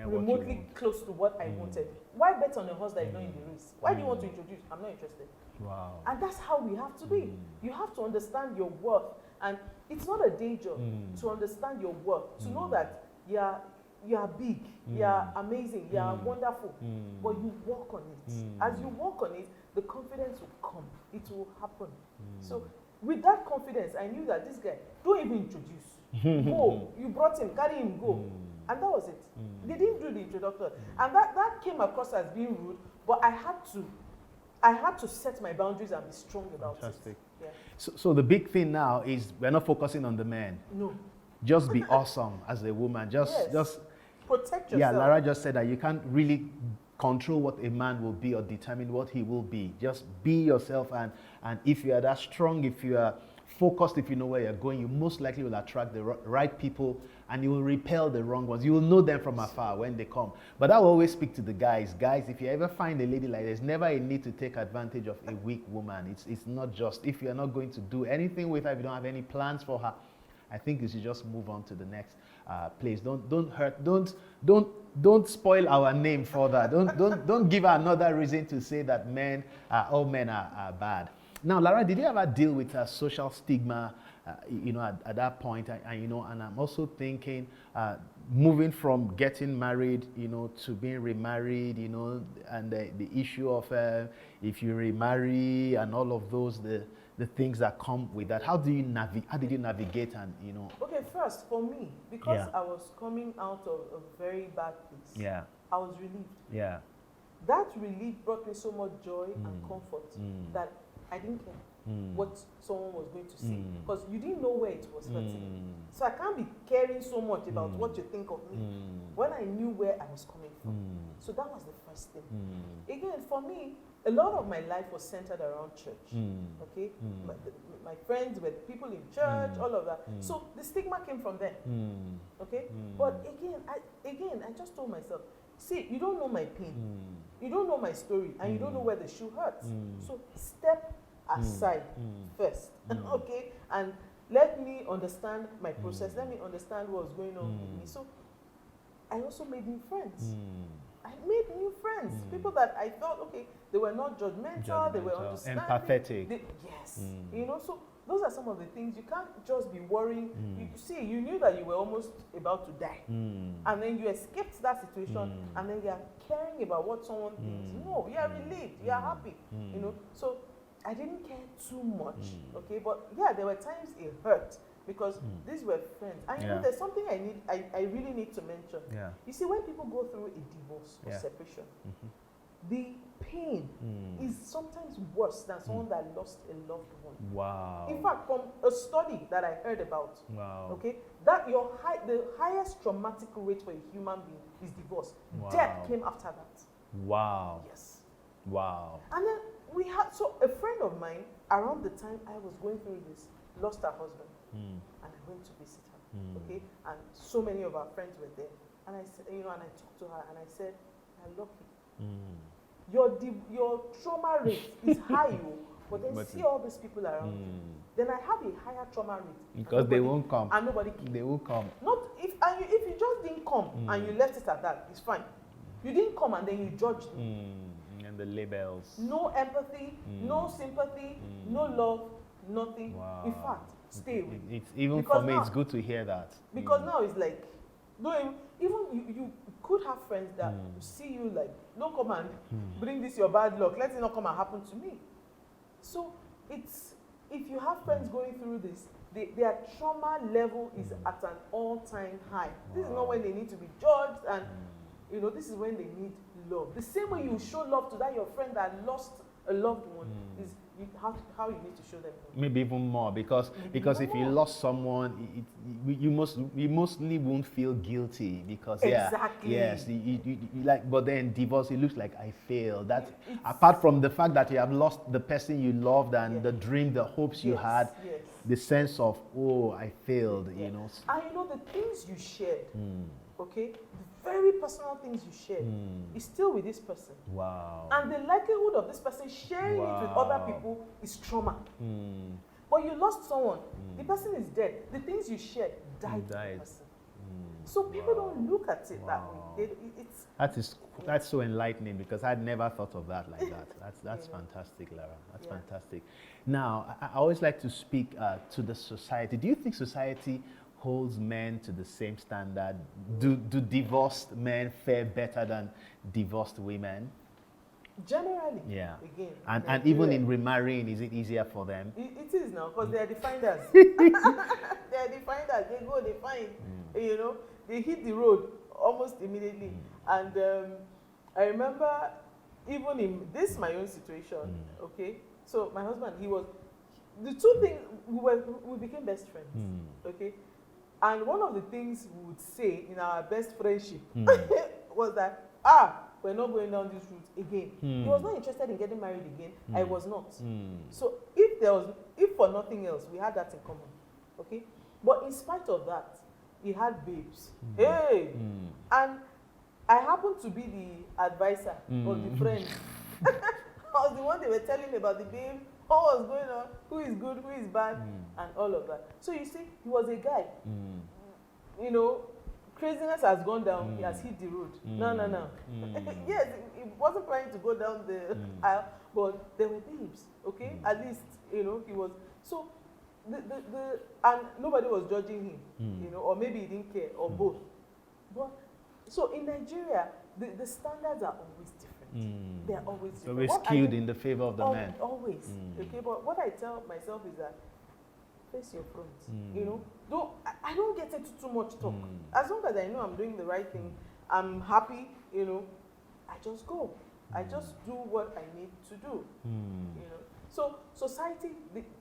remotely close to what I wanted. Why bet on a horse that is not in the race? Why do you want to introduce? I'm not interested. Wow. And that's how we have to be. You have to understand your worth. And it's not a day job to understand your worth, to know that you are big, you are amazing, you are wonderful, but you work on it. As you work on it, the confidence will come. It will happen. So with that confidence, I knew that this guy, don't even introduce. Go. You brought him, carry him, go. And that was it. They didn't do the introduction. And that came across as being rude, but I had to set my boundaries and be strong about it. Yeah. So the big thing now is we're not focusing on the man. No. Just be awesome as a woman. Just protect yourself. Yeah, Lara just said that you can't really control what a man will be or determine what he will be. Just be yourself, and if you are that strong, if you are focused, if you know where you're going, you most likely will attract the right people, and you will repel the wrong ones. You will know them from afar when they come. But I will always speak to the guys. Guys, if you ever find a lady like this, never a need to take advantage of a weak woman. It's not just, if you're not going to do anything with her, if you don't have any plans for her, I think you should just move on to the next place. Don't hurt. Don't spoil our name further. Don't give her another reason to say that all men are bad. Now, Lara, did you ever deal with social stigma, at that point? And I'm also thinking, moving from getting married, to being remarried, and the issue of if you remarry and all of those, the things that come with that. How did you navigate and, Okay, first, for me, because I was coming out of a very bad place, I was relieved. Yeah. That relief brought me so much joy and comfort that I didn't care what someone was going to say, because you didn't know where it was hurting. So I can't be caring so much about what you think of me when I knew where I was coming from. So that was the first thing. Again, for me, a lot of my life was centered around church. Okay, my friends were people in church, all of that. So the stigma came from them. Okay, but again, I just told myself, see, you don't know my pain, you don't know my story, and you don't know where the shoe hurts. So step aside first, okay, and let me understand my process. Let me understand what's going on with me. So I also made new friends. I made new friends, people that I thought, okay, they were not judgmental, they were understanding, empathetic. Yes, so those are some of the things. You can't just be worrying. You knew that you were almost about to die, and then you escaped that situation, and then you are caring about what someone thinks. No, you are relieved, you are happy, So I didn't care too much, okay, but there were times it hurt, because these were friends. And there's something I really need to mention. You see, when people go through a divorce or separation, the pain is sometimes worse than someone that lost a loved one. Wow. In fact, from a study that I heard about, okay, that the highest traumatic rate for a human being is divorce. Death came after that. Wow. Yes. Wow. And then so a friend of mine, around the time I was going through this, lost her husband. And I went to visit her, okay? And so many of our friends were there. And I said, and I talked to her, and I said, I love you. Your trauma rate is high, but then see all these people around you. Then I have a higher trauma rate. Because they won't come. And nobody came. They will come. Not if you just didn't come and you left it at that, it's fine. You didn't come and then you judged me. And the labels. No empathy, no sympathy, no love, nothing. Wow. In fact, stay away. It's even because for me, it's good to hear that. Because now it's like, even you could have friends that see you like, don't come and bring this your bad luck. Let it not come and happen to me. So if you have friends going through this, their trauma level is at an all-time high. This is not when they need to be judged, and this is when they need love. The same way you show love to that your friend that lost a loved one is how you need to show them love. Maybe even more, because if you lost someone, you mostly won't feel guilty, because but then divorce, it looks like I failed. That apart from the fact that you have lost the person you loved and the dream, the hopes you had, the sense of I failed, And the things you shared, okay, the very personal things you shared is still with this person. Wow. And the likelihood of this person sharing it with other people is trauma. But you lost someone, the person is dead. The things you shared died with the person. So people don't look at it that way. That's so enlightening, because I'd never thought of that like that. That's fantastic, Lara. That's fantastic. Now, I always like to speak to the society. Do you think society holds men to the same standard? Do divorced men fare better than divorced women? Generally, again. And even in remarrying, is it easier for them? It is now, because they are defined as. They are defined as. They go, they find, they hit the road almost immediately. And I remember, even in this my own situation, okay? So my husband, the two things, we became best friends, okay? And one of the things we would say in our best friendship was that, we're not going down this route again. He was not interested in getting married again. I was not. So if for nothing else, we had that in common. Okay? But in spite of that, he had babes. Hey! And I happened to be the advisor or the friend. I was the one they were telling about the babe, what was going on, who is good, who is bad, and all of that. So you see, he was a guy. You know, craziness has gone down, he has hit the road. No. Yes, he wasn't trying to go down the aisle, but there were babes, okay? At least, you know, he was. So, and nobody was judging him, you know, or maybe he didn't care, or both. But, so in Nigeria, the standards are always different. They are always different. Always skewed in the favor of the man. Always. Okay, but what I tell myself is that face your front. You know, I don't get into too much talk. As long as I know I'm doing the right thing, I'm happy. You know, I just go. I just do what I need to do. You know, so society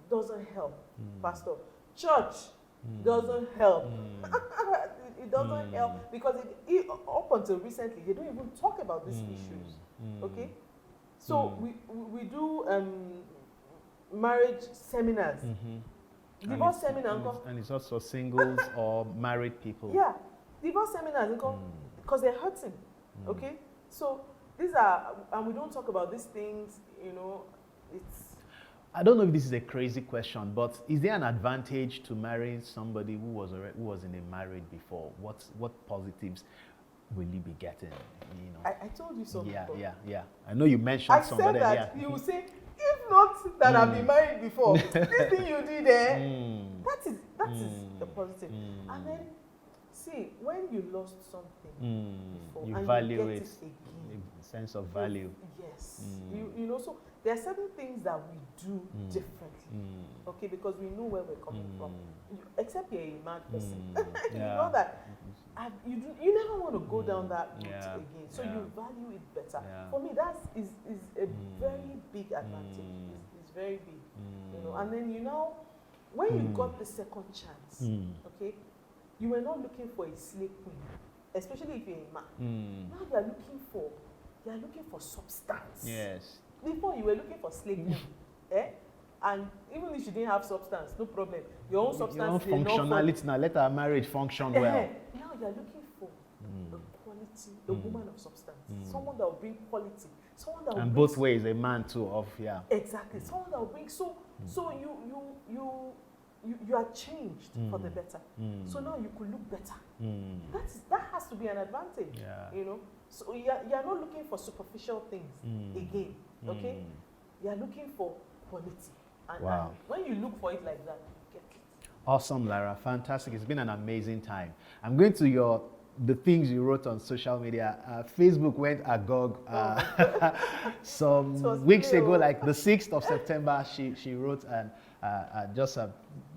doesn't help, Pastor. Church doesn't help. It doesn't help because up until recently they don't even talk about these issues. Okay, so we do marriage seminars. Divorce seminars. And it's also singles or married people. Yeah, divorce seminars because they're hurting. Okay, so these are, and we don't talk about these things. You know, it's. I don't know if this is a crazy question, but is there an advantage to marrying somebody who was in a marriage before? What positives will you be getting? You know, I told you so. Yeah. I know you mentioned some. I said that you will say, if not that I've been married before, this thing you did there, that is the positive. And then see, when you lost something before, you and value you get it again, the sense of value. Yes, you know, so there are certain things that we do differently, okay, because we know where we're coming from. Except you're a mad person, you know that. You never want to go down that route again, so you value it better. For me, that is a very big advantage. It's very big, you know. And then when you got the second chance, okay, you were not looking for a slave queen, especially if you're a man. Now you are looking for substance. Yes. Before you were looking for slave queen, and even if you didn't have substance, no problem. Your own substance. Your own functionality. Now let our marriage function well. Now you are looking for a quality, a woman of substance, someone that will bring quality, someone that will. And both ways, a man too. Exactly, someone that will bring. So you are changed for the better. So now you could look better. That has to be an advantage. You know. So you are not looking for superficial things again. Okay, you are looking for quality. And when you look for it like that, you get it. Awesome, Lara. Fantastic. It's been an amazing time. I'm going to the things you wrote on social media. Facebook went agog some weeks ago, like the 6th of September, she wrote, and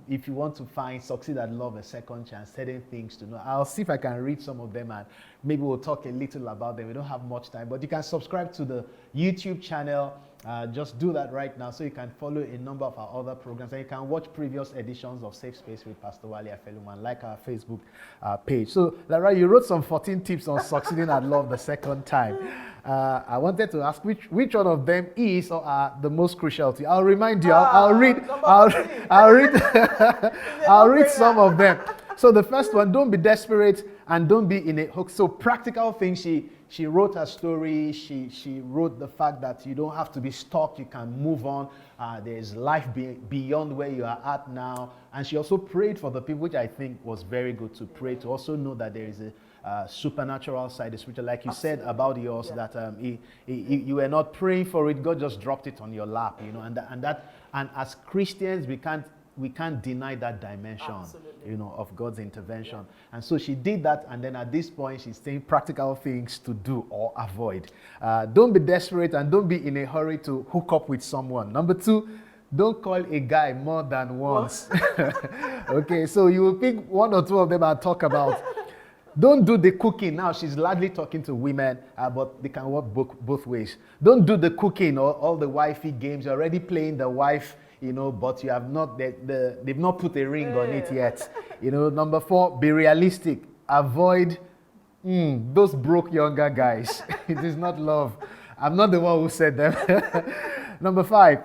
if you want to succeed at love, a second chance, certain things to know. I'll see if I can read some of them and maybe we'll talk a little about them. We don't have much time, but you can subscribe to the YouTube channel. Just do that right now so you can follow a number of our other programs and you can watch previous editions of Safe Space with Pastor Wale Afelumo and like our Facebook page. So, Lara, you wrote some 14 tips on succeeding at love the second time. I wanted to ask which one of them is or are the most crucial to you. I'll remind you. I'll read some of them. So the first one, don't be desperate and don't be in a hook. So practical things. She wrote her story. She wrote the fact that you don't have to be stuck. You can move on. There's life beyond where you are at now. And she also prayed for the people, which I think was very good to pray, to also know that there is a supernatural side, the spiritual, like you said about yours, that you were not praying for it. God just dropped it on your lap, you know, and as Christians, we can't deny that dimension, you know, of God's intervention. And so she did that, and then at this point, she's saying practical things to do or avoid. Don't be desperate and don't be in a hurry to hook up with someone. Number 2, don't call a guy more than once. Okay, so you will pick one or two of them and talk about. Don't do the cooking. Now, she's largely talking to women, but they can work both ways. Don't do the cooking or all the wifey games. You're already playing the wife, you know, but you have not, they've not put a ring on it yet. You know, number 4, be realistic. Avoid Those broke younger guys. It is not love. I'm not the one who said them. Number 5.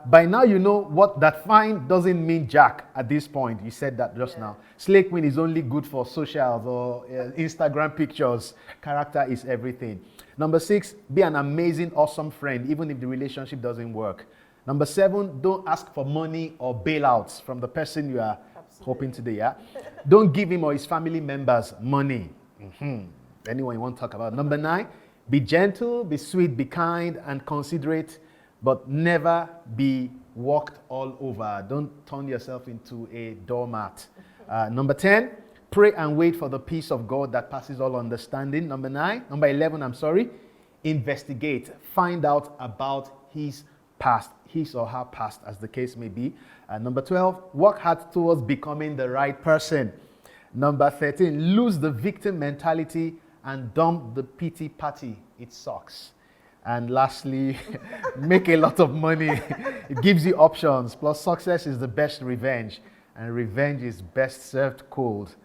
By now you know what that fine doesn't mean jack at this point. You said that just now. Slay queen is only good for socials or Instagram pictures. Character is everything. Number 6, be an amazing, awesome friend, even if the relationship doesn't work. Number 7, don't ask for money or bailouts from the person you are hoping today. Yeah? Don't give him or his family members money. Anyone you want to talk about? Number 9, be gentle, be sweet, be kind, and considerate, but never be walked all over. Don't turn yourself into a doormat. Number 10, pray and wait for the peace of God that passes all understanding. Number 11, investigate. Find out about his past, his or her past, as the case may be. Number 12, work hard towards becoming the right person. Number 13, lose the victim mentality and dump the pity party. It sucks. And lastly, make a lot of money. It gives you options. Plus, success is the best revenge. And revenge is best served cold.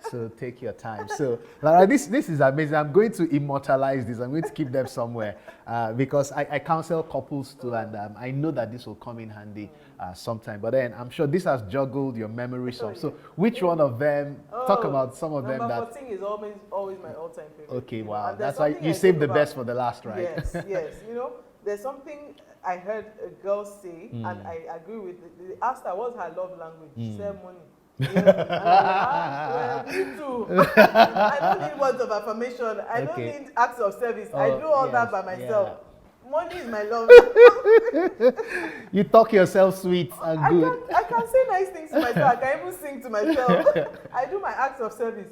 So take your time. So Lara, this is amazing. I'm going to immortalize this. I'm going to keep them somewhere because I counsel couples too, and I know that this will come in handy sometime. But then I'm sure this has juggled your memories of. So which one of them? Talk about some of them. Number 14 is always my all-time favorite. Okay, wow. That's why you saved the best for the last, right? Yes, yes. You know, there's something I heard a girl say, and I agree with it. They asked her what's her love language. She said money. Well, me too. I don't need words of affirmation. I don't need acts of service. I do all that by myself. Money is my love. You talk yourself sweet and good. I can say nice things to myself. I can even sing to myself. I do my acts of service.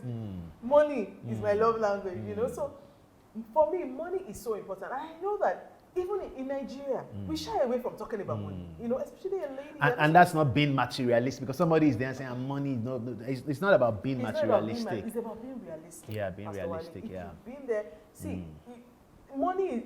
Money is my love language, you know. So for me, money is so important. I know that even in Nigeria, we shy away from talking about money, you know, especially a lady. And that's not being materialistic, because somebody is there saying, money, no, it's not about being materialistic. It's about being realistic. Yeah, being realistic, If you've been there, see, money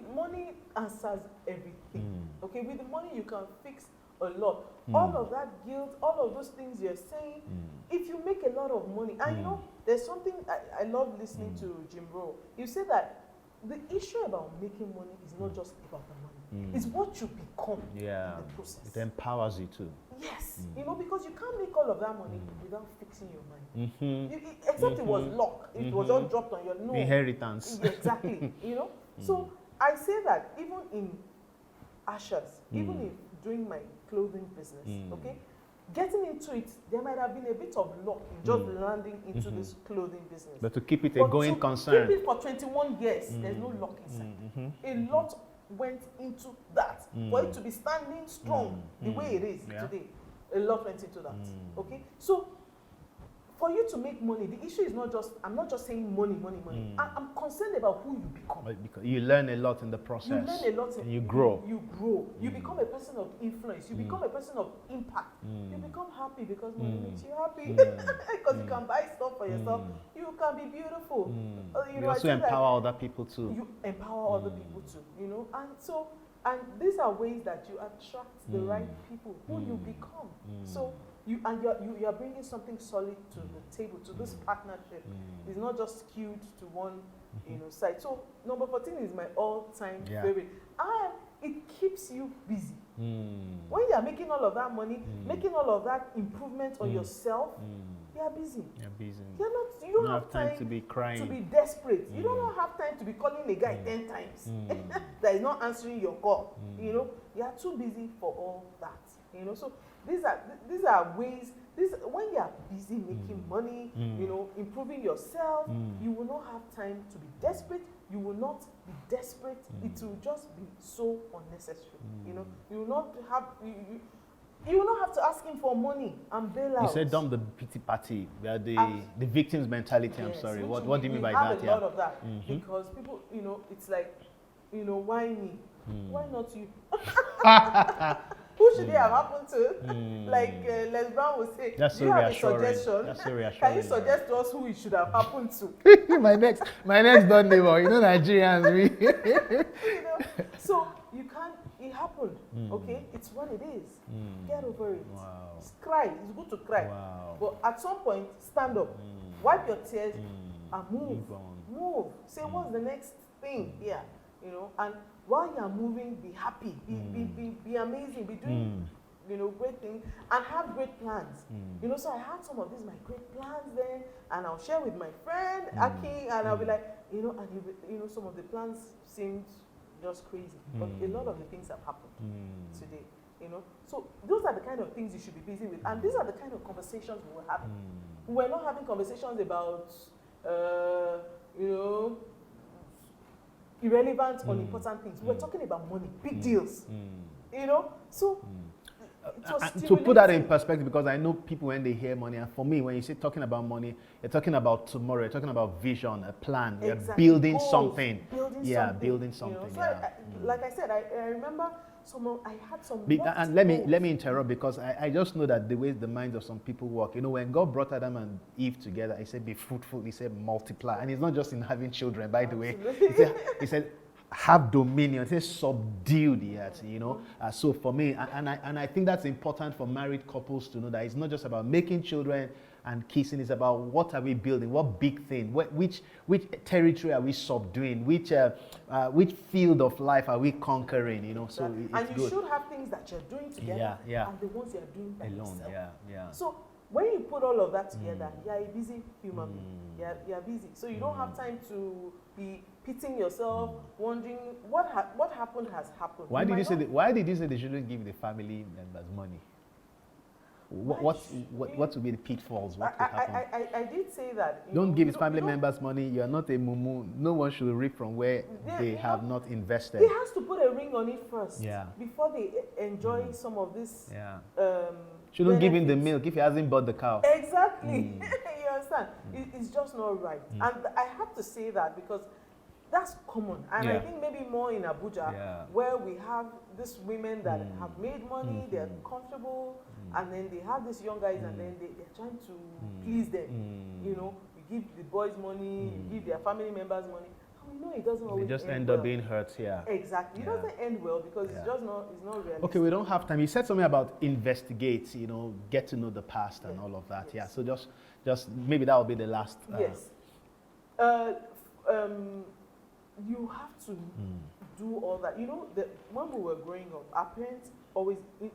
answers everything. Okay, with the money you can fix a lot. All of that guilt, all of those things you're saying, if you make a lot of money, and you know, there's something, I love listening to Jim Rohn. You say that the issue about making money is not just about the money. It's what you become in the process. It empowers you too. Yes. You know, because you can't make all of that money without fixing your mind. Except it was luck. It was all dropped on your inheritance. Exactly. You know? So I say that even in Ashers, even in doing my clothing business, okay? Getting into it, there might have been a bit of luck in just landing into this clothing business. But to keep it a going concern. Keep it for 21 years, there's no luck inside. A lot went into that. For it to be standing strong the way it is today, a lot went into that. Okay? So, for you to make money, the issue is not just, I'm not just saying money. I'm concerned about who you become. Because you learn a lot in the process. You learn a lot. And you grow. You grow. You become a person of influence. You become a person of impact. You become happy because money makes you happy. Because you can buy stuff for yourself. You can be beautiful. You also empower other people too. You empower other people too. You know, and these are ways that you attract the right people who you become. So you are bringing something solid to the table, to this partnership. It's not just skewed to one side. So number 14 is my all-time favorite. And it keeps you busy. When you are making all of that money, making all of that improvement on yourself, you are busy. You're busy. You don't have time to be crying. To be desperate. You don't have time to be calling a guy 10 times that is not answering your call. You know, you are too busy for all that. You know, so these are ways. When you are busy making money, you know, improving yourself, you will not have time to be desperate. You will not be desperate. It will just be so unnecessary. You know, you will not have you will not have to ask him for money and bail out. You said dump the pity party, the victim's mentality. Yes, I'm sorry. What do you mean by that? that? We have a lot of that because people, you know, it's like, you know, why me? Why not you? Who should it have happened to? Like Les Brown would say, that's do you have a suggestion? That's so reassuring. Can you suggest to us who it should have happened to? my next door neighbor, you know, Nigerians. You know, so you can't. It happened. Okay, it's what it is. Get over it. Wow. Cry. It's good to cry. Wow. But at some point, stand up. Wipe your tears. and move. Move on. Move. Say what's the next thing here, you know. And while you're moving, be happy, be amazing, be doing, you know, great things, and have great plans. You know, so I had some of these my great plans then, and I'll share with my friend Aki, and I'll be like, you know, and you know, some of the plans seemed just crazy, but a lot of the things have happened today. You know, so those are the kind of things you should be busy with, and these are the kind of conversations we were having. We're not having conversations about, you know, irrelevant, unimportant things. We're talking about money, big deals. You know, so to put that in perspective, because I know people when they hear money, and for me, when you say talking about money, you're talking about tomorrow, you're talking about vision, a plan, you're building something. Building something. You know? So like I said, I remember I had some. And let me interrupt, because I just know that the way the minds of some people work. You know, when God brought Adam and Eve together, He said, "Be fruitful." He said, "Multiply," and it's not just in having children. By the way, He said, "Have dominion." He said, "Subdue the earth." You know, so for me, and I think that's important for married couples to know that it's not just about making children and kissing. It's about what are we building, what big thing, which territory are we subduing, which field of life are we conquering, you know. So and you should have things that you're doing together and the ones you're doing by alone. yourself. So when you put all of that together, you're a busy human being. You're busy, so you don't have time to be pitting yourself, wondering what happened has happened. Why did you say they shouldn't give the family members money? What would be the pitfalls? What could happen? I did say that. Don't give his family members money. You are not a mumu. No one should reap from where they have not invested. He has to put a ring on it first. Before they enjoy some of this. Shouldn't give him the milk if he hasn't bought the cow. Exactly. You understand? It's just not right. And I have to say that because that's common. And I think maybe more in Abuja, where we have these women that have made money, they're comfortable, and then they have these young guys, and then they're trying to please them. You know, you give the boys money, you give their family members money. And we know it doesn't always end up being hurt here. Exactly. It doesn't end well because it's not realistic. Okay, we don't have time. You said something about investigate, you know, get to know the past and all of that. Yes. So just maybe that will be the last. Yes. You have to do all that. You know, when we were growing up, our parents always, if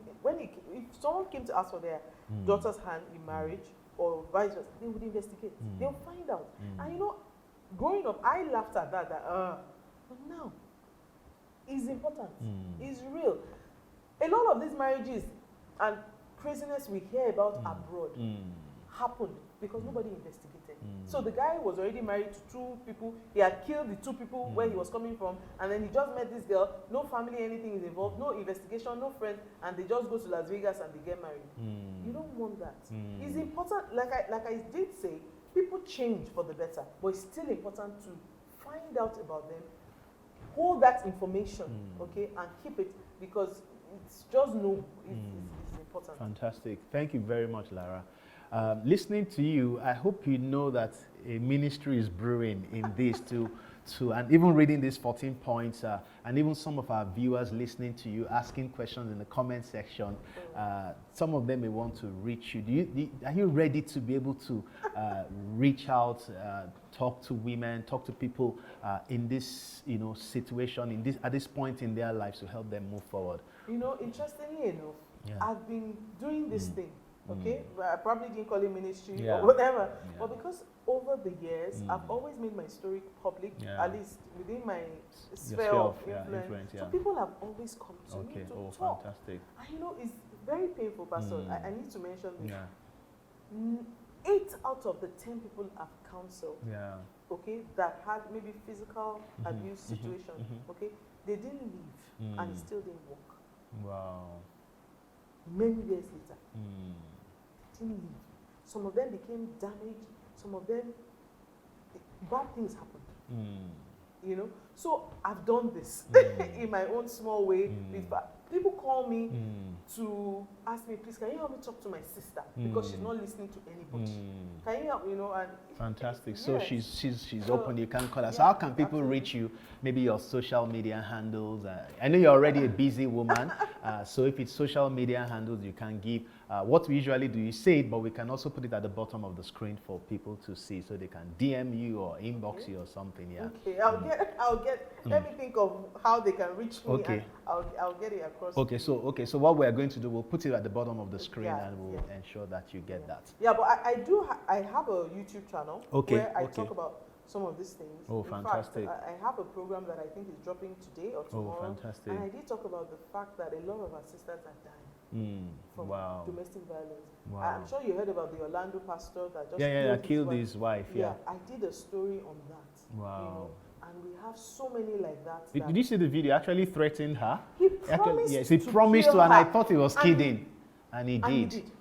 someone came to ask for their daughter's hand in marriage or vice versa, they would investigate. They'll find out. And you know, growing up, I laughed at that. But now, it's important. It's real. A lot of these marriages and craziness we hear about abroad happened because nobody investigated. So the guy was already married to two people. He had killed the two people where he was coming from, and then he just met this girl. No family, anything is involved. No investigation, no friends, and they just go to Las Vegas and they get married. You don't want that. It's important. Like I did say, people change for the better, but it's still important to find out about them, hold that information, okay, and keep it because it's just it's important. Fantastic. Thank you very much, Lara. Listening to you, I hope you know that a ministry is brewing in this and even reading these 14 points, and even some of our viewers listening to you, asking questions in the comment section. Some of them may want to reach you. Are you ready to be able to reach out, talk to women, talk to people in this, you know, situation, at this point in their lives to help them move forward? You know, interestingly enough, I've been doing this thing. Okay, I probably didn't call it ministry or whatever, but because over the years I've always made my story public, at least within my sphere of influence. So people have always come to me to talk. Fantastic. And you know, it's very painful, Pastor. I need to mention this. 8 out of the 10 people I've counseled, okay, that had maybe physical abuse situation, okay, they didn't leave and it still didn't work. Wow. Many years later. Didn't leave. Some of them became damaged. Some of them, bad things happened. You know, so I've done this in my own small way. people call me to ask me, please, can you help me talk to my sister because she's not listening to anybody? Can you help, and Fantastic. yes. So she's open. You can call her. So how can people reach you? Maybe your social media handles. I know you're already a busy woman. So if it's social media handles, you can give. What we usually do, you say it, but we can also put it at the bottom of the screen for people to see, so they can DM you or inbox you or something. Yeah. Okay. I'll get. Let me think of how they can reach me. Okay. And I'll get it across. Okay. So what we're going to do, we'll put it at the bottom of the screen, and we'll Yeah. ensure that you get that. Yeah, but I have a YouTube channel where I Okay. talk about some of these things. Oh, In fantastic. fact, I have a program that I think is dropping today or tomorrow. Oh, fantastic. And I did talk about the fact that a lot of our sisters are dying from Wow. domestic violence. Wow. I'm sure you heard about the Orlando pastor that just killed his wife. Yeah. I did a story on that. Wow. And we have so many like that. Did you see the video? Actually threatened her. He promised Yes, he to promised to, kill and I her. thought he was kidding, and he And did.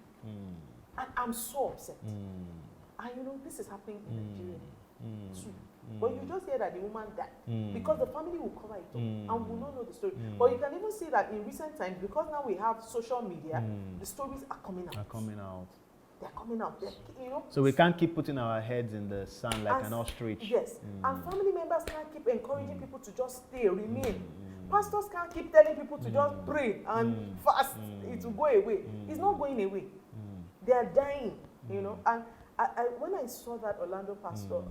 And I'm so upset. And this is happening in Nigeria too. But you just hear that the woman died because the family will cover it up and will not know the story. But you can even see that in recent times, because now we have social media, the stories are coming out. They're coming out. So we can't keep putting our heads in the sand like an ostrich. Yes. And family members can't keep encouraging people to just stay, remain. Pastors can't keep telling people to just pray and fast. It will go away. It's not going away. They are dying, And when I saw that Orlando pastor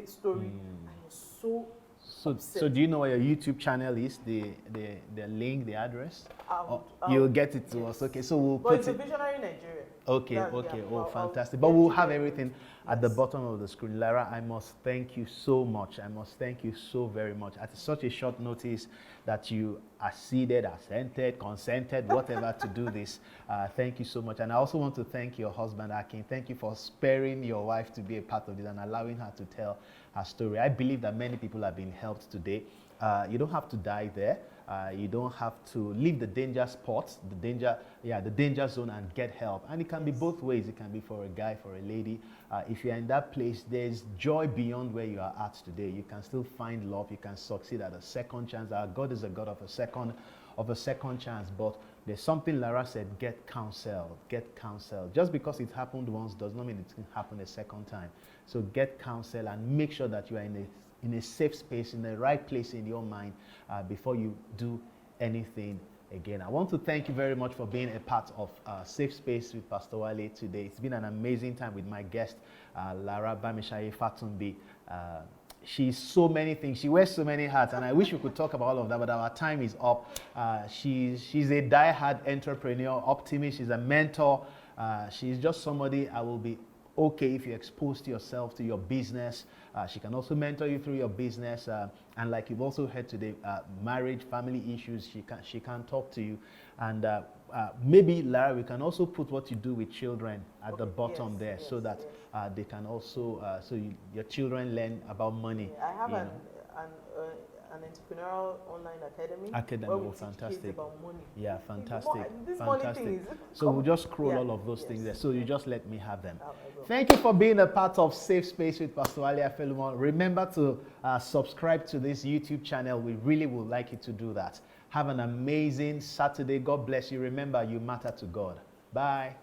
story, I was so upset. So do you know what your YouTube channel is? The link, the address? You'll get it to us. Okay, so we'll but put it's it. a visionary Nigeria. Okay. Fantastic. But we'll have everything at the bottom of the screen. Lara, I must thank you so much. I must thank you so very much. At such a short notice that you acceded, assented, consented, whatever, to do this. Thank you so much. And I also want to thank your husband, Akin. Thank you for sparing your wife to be a part of this and allowing her to tell her story. I believe that many people have been helped today. You don't have to die there. You don't have to leave the danger spots, the danger zone, and get help. And it can be both ways. It can be for a guy, for a lady. If you're in that place, there's joy beyond where you are at today. You can still find love. You can succeed at a second chance. Our God is a God of a second chance. But there's something Lara said: get counsel. Get counsel. Just because it happened once does not mean it can happen a second time. So get counsel and make sure that you are in a safe space, in the right place in your mind before you do anything again. I want to thank you very much for being a part of Safe Space with Pastor Wale today. It's been an amazing time with my guest, Lara Bamishaye Fatumbi. She's so many things. She wears so many hats, and I wish we could talk about all of that, but our time is up. She's a die-hard entrepreneur, optimist. She's a mentor. She's just somebody I will be okay if you expose yourself to your business. She can also mentor you through your business. And like you've also heard today, marriage, family issues, she can talk to you. And maybe, Lara, we can also put what you do with children at the bottom there, so that they can also, your children learn about money. Yeah, I have an entrepreneurial online academy where we teach kids about money. Yeah, fantastic. This money thing is so we'll just scroll all of those things there. So you just let me have them. I will. Thank you for being a part of Safe Space with Pastor Wale Afelumo. Remember to subscribe to this YouTube channel. We really would like you to do that. Have an amazing Saturday. God bless you. Remember, you matter to God. Bye.